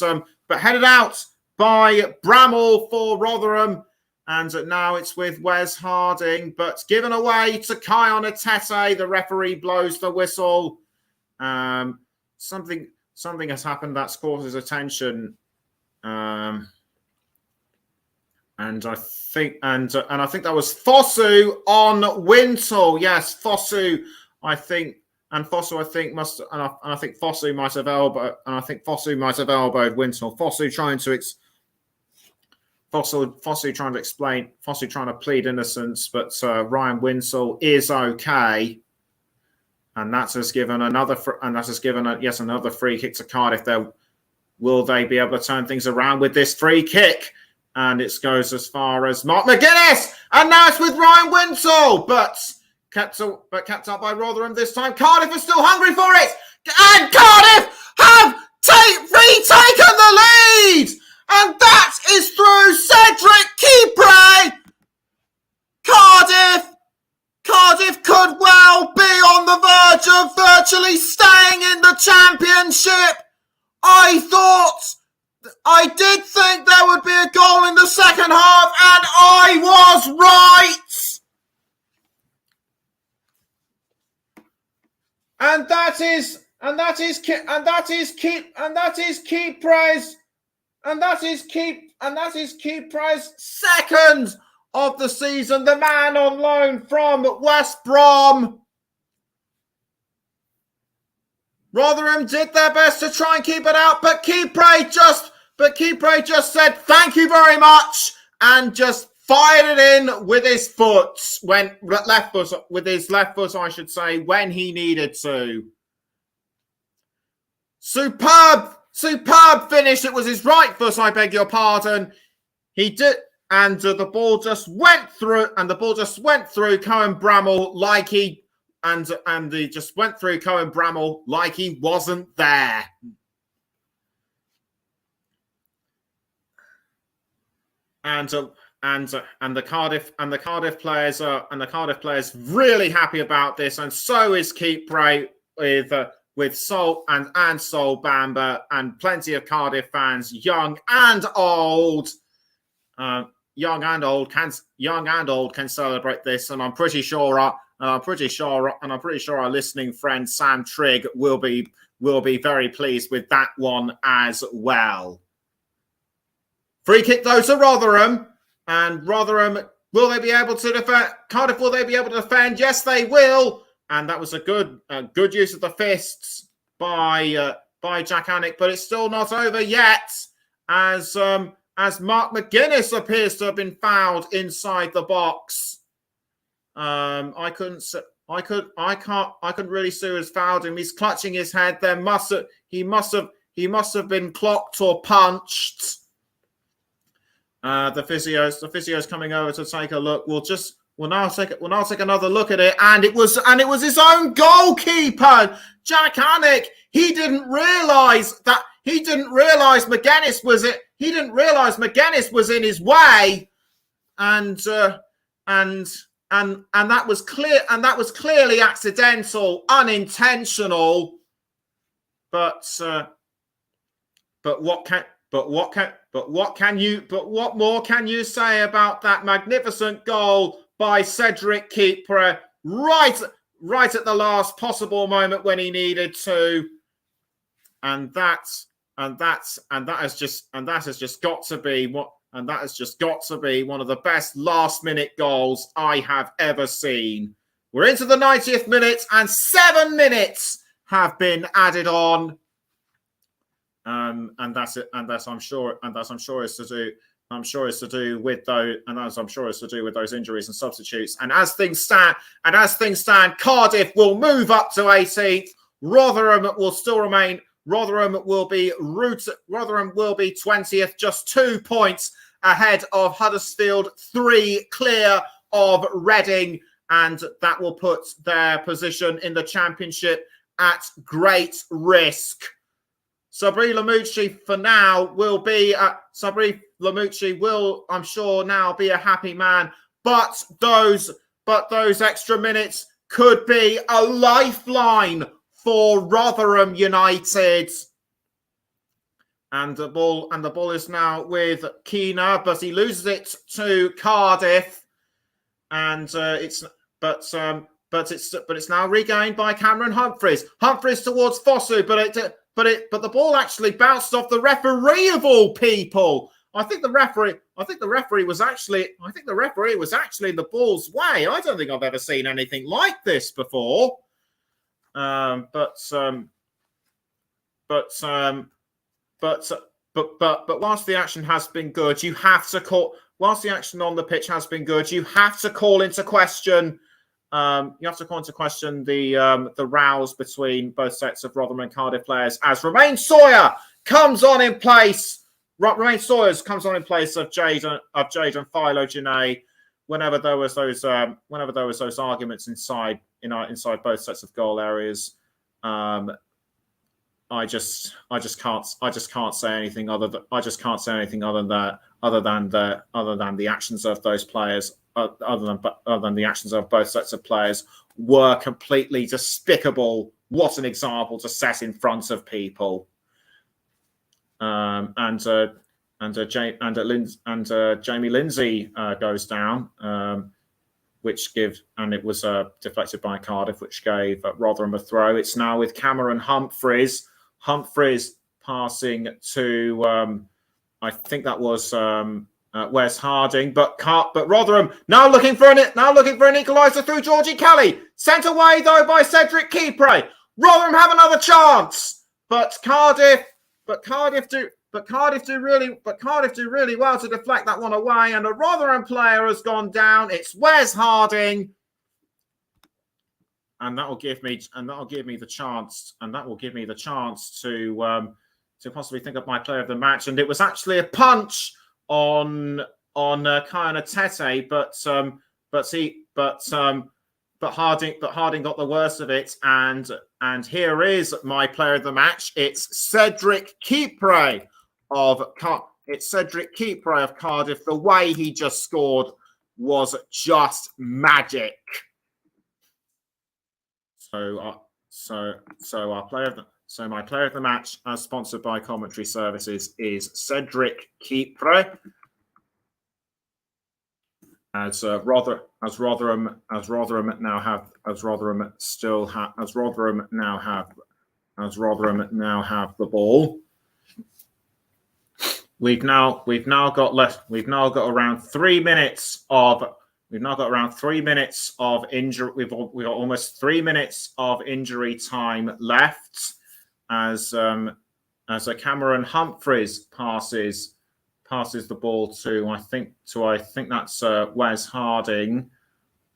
headed out by Bramall for Rotherham. And now it's with Wes Harding, but given away to Kion Atete. The referee blows the whistle. Something has happened that's caught his attention, and I think that was Fosu on Wintle. Yes, Fosu. I think Fosu might have elbowed. And I think Fosu might have elbowed Wintle. Fosu trying to plead innocence, but Ryan Wintle is okay, and that has given another free kick to Cardiff. Will they be able to turn things around with this free kick? And it goes as far as Mark McGuinness, and now it's with Ryan Wintle, but kept up by Rotherham this time. Cardiff are still hungry for it, and Cardiff have retaken the lead. And that is through Cedric Kipre. Cardiff could well be on the verge of virtually staying in the Championship. I did think there would be a goal in the second half, and I was right. And that is Kipre's second of the season. The man on loan from West Brom. Rotherham did their best to try and keep it out, but Kipre just said thank you very much and just fired it in with his left foot, I should say, when he needed to. Superb finish. It was his right foot, I beg your pardon. He did, and the ball just went through, Cohen Bramall like he just went through Cohen Bramall like he wasn't there. And the Cardiff players really happy about this, and so is Kipre with Sol and Sol Bamba, and plenty of Cardiff fans, young and old, can celebrate this, and I'm pretty sure our listening friend Sam Trigg will be very pleased with that one as well. Free kick though to Rotherham, and Rotherham, will they be able to defend? Cardiff, will they be able to defend? Yes, they will. And that was a good use of the fists by Jack Anick, but it's still not over yet, as Mark McGuinness appears to have been fouled inside the box. I couldn't really see who's fouled him. He's clutching his head. He must have been clocked or punched. The physio's coming over to take a look. We'll now take another look at it, and it was his own goalkeeper, Jack Anick. He didn't realise McGuinness was in his way, and that was clearly accidental, unintentional. But what more can you say about that magnificent goal by Cedric Kipre right at the last possible moment when he needed to, and that has just got to be one of the best last-minute goals I have ever seen. We're into the 90th minute, and 7 minutes have been added on, and that's it. And I'm sure is to do with those injuries and substitutes. And as things stand, Cardiff will move up to 18th. Rotherham will be 20th, just 2 points ahead of Huddersfield, 3 clear of Reading, and that will put their position in the Championship at great risk. Sabri Lamouchi for now will, I'm sure, now be a happy man. But those extra minutes could be a lifeline for Rotherham United. And the ball is now with Keener, but he loses it to Cardiff, and it's now regained by Cameron Humphreys. Humphreys towards Fosu, but the ball actually bounced off the referee of all people. I think the referee was actually in the ball's way. I don't think I've ever seen anything like this before. But whilst the action has been good, you have to call. Whilst the action on the pitch has been good, you have to call into question. The rows between both sets of Rotherham and Cardiff players as Romain Sawyer comes on in place. Romain Sawyer comes on in place of Jadon Philo-Genet. Whenever there was those arguments inside both sets of goal areas, I just can't say anything other than the actions of those players, other than the actions of both sets of players, were completely despicable. What an example to set in front of people. Jamie Lindsay goes down, it was deflected by Cardiff, which gave Rotherham a throw. It's now with Cameron Humphreys. Humphreys passing to, I think that was Wes Harding, but Rotherham now looking for an equaliser through Georgie Kelly. Sent away though by Cedric Kipre. Rotherham have another chance, but Cardiff do really well to deflect that one away, and a Rotherham player has gone down. It's Wes Harding, and that will give me the chance to possibly think of my player of the match. And it was actually a punch on Kyan Atete, but Harding got the worst of it, and here is my player of the match. It's Cedric Kipre of Cardiff. The way he just scored was just magic. So my player of the match, as sponsored by Commentary Services, is Cedric Kipre. As Rotherham now have the ball. We've now got around 3 minutes of injury. We've got almost 3 minutes of injury time left as a Cameron Humphreys passes the ball to I think that's Wes Harding,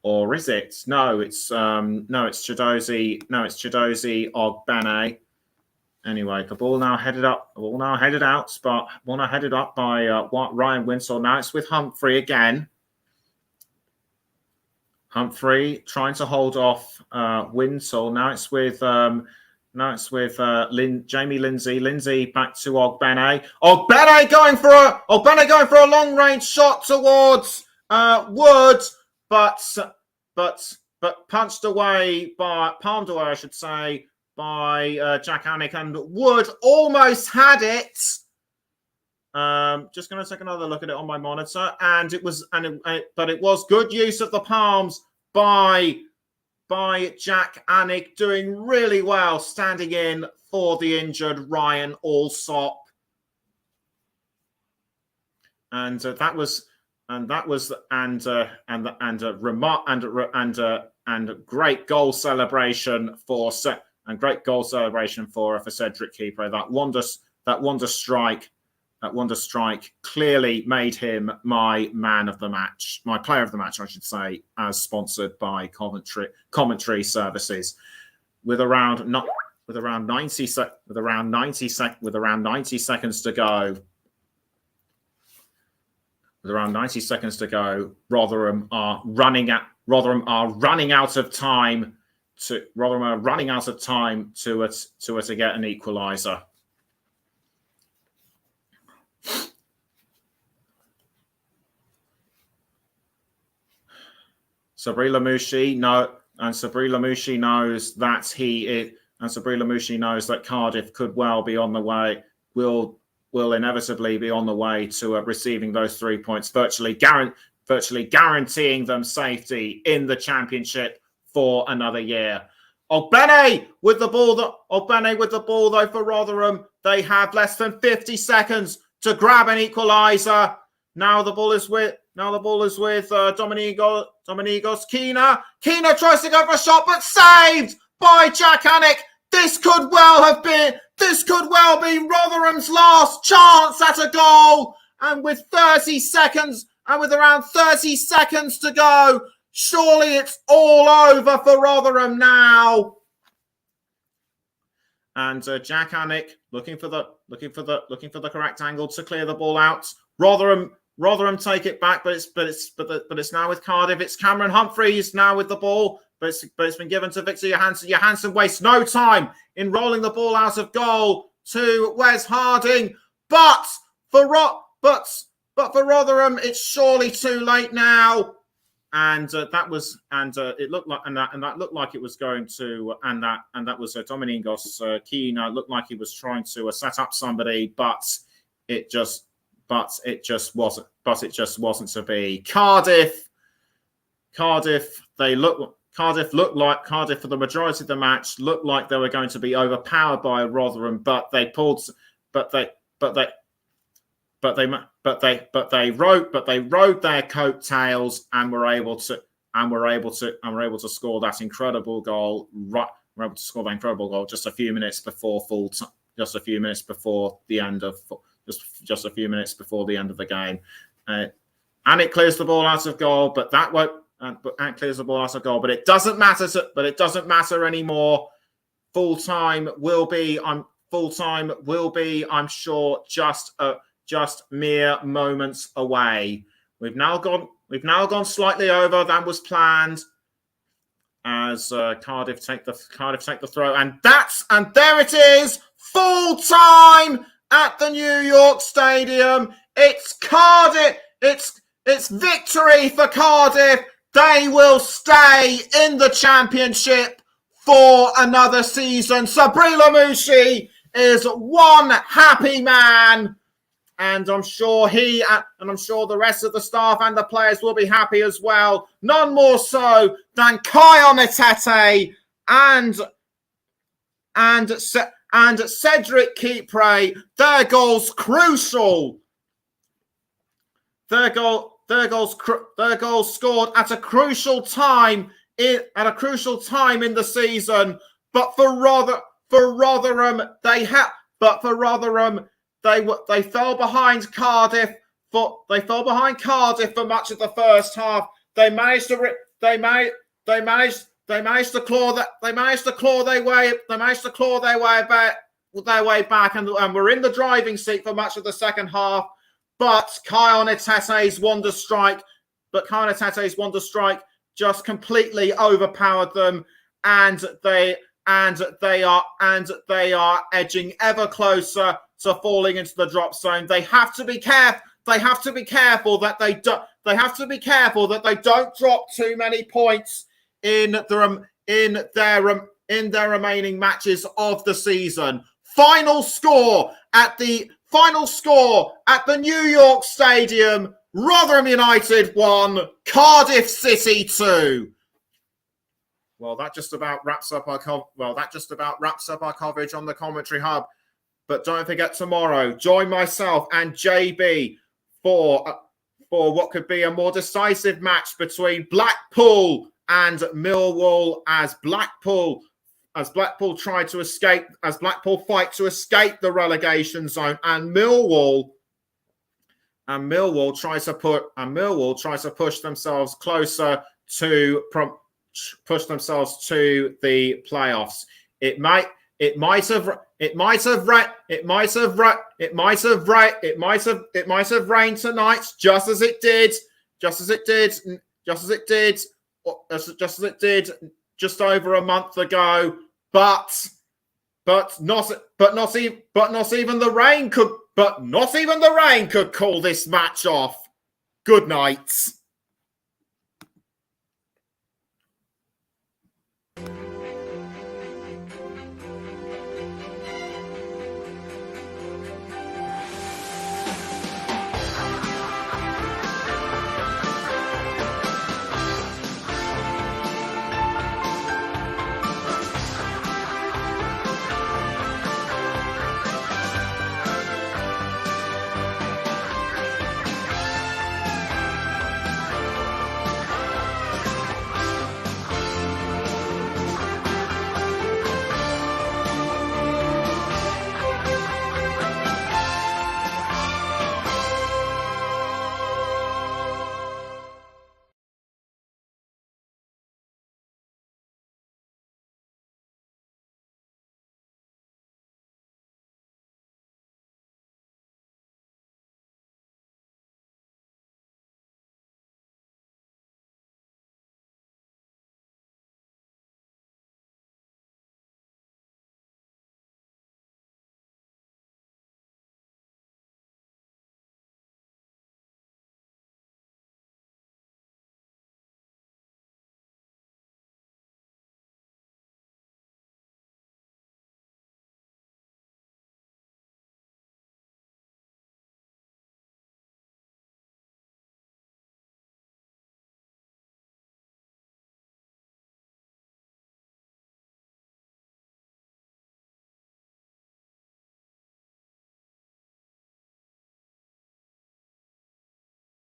or is it? No, it's Chidozie Ogbene. Anyway, the ball now headed up by Ryan Winsell. Now it's with Humphrey again. Humphrey trying to hold off Winsell. Now it's with Jamie Lindsay. Lindsay back to Ogbene. Ogbene going for a long range shot towards Wood, but punched away palmed away, I should say, by Jack Anick, and Wood almost had it. Just going to take another look at it on my monitor, and it was good use of the palms by Jack Anick, doing really well, standing in for the injured Ryan Allsop, and great goal celebration for Cedric Keeper. That wonder strike clearly made him my man of the match, my player of the match, I should say, as sponsored by commentary services. With around 90 seconds to go. With around 90 seconds to go, Rotherham are running out of time to get an equaliser. Sabri Lamouchi knows that Cardiff could well be on the way, will inevitably be on the way to receiving those 3 points, virtually guaranteeing them safety in the Championship for another year. Ogbene with the ball though for Rotherham. They have less than 50 seconds to grab an equaliser. Now the ball is with Dominigos Kina. Kina tries to go for a shot, but saved by Jack Anick. This could well be Rotherham's last chance at a goal. And with around 30 seconds to go, surely it's all over for Rotherham now. And Jack Anick looking for the correct angle to clear the ball out. Rotherham take it back, but it's now with Cardiff. It's Cameron Humphreys now with the ball, but it's been given to Victor Johansson. Johansson wastes no time in rolling the ball out of goal to Wes Harding. But for Rotherham, it's surely too late now. And that was Dominigos Kina looked like he was trying to set up somebody, but it just wasn't to be. Cardiff for the majority of the match looked like they were going to be overpowered by Rotherham, but they rode their coattails and were able to score that incredible goal. Just a few minutes before the end of the game. And it clears the ball out of goal, but it doesn't matter anymore. Full time will be, I'm sure, just mere moments away. We've now gone slightly over than was planned as Cardiff take the throw, and there it is, full time at the New York Stadium. It's Cardiff. It's victory for Cardiff. They will stay in the Championship for another season. Sabri Lamouchi is one happy man. And I'm sure the rest of the staff and the players will be happy as well. None more so than Kion Etete and Cedric Keeper. Their goals crucial. Their goals scored at a crucial time in the season. But for Rotherham, they fell behind Cardiff for much of the first half. They managed to claw their way back and were in the driving seat for much of the second half. But Kion Etete's wonder strike just completely overpowered them, and they are edging ever closer to falling into the drop zone. They have to be careful. they have to be careful that they don't. They have to be careful that they don't drop too many points in their remaining matches of the season. Final score at the New York Stadium: Rotherham United 1, Cardiff City 2. Well, that just about wraps up our coverage on the Commentary Hub. But don't forget, tomorrow, join myself and JB for what could be a more decisive match between Blackpool and Millwall as Blackpool fight to escape the relegation zone, and Millwall tries to push themselves closer to the playoffs. It might have rained tonight, just as it did just over a month ago. But not even the rain could call this match off. Good night.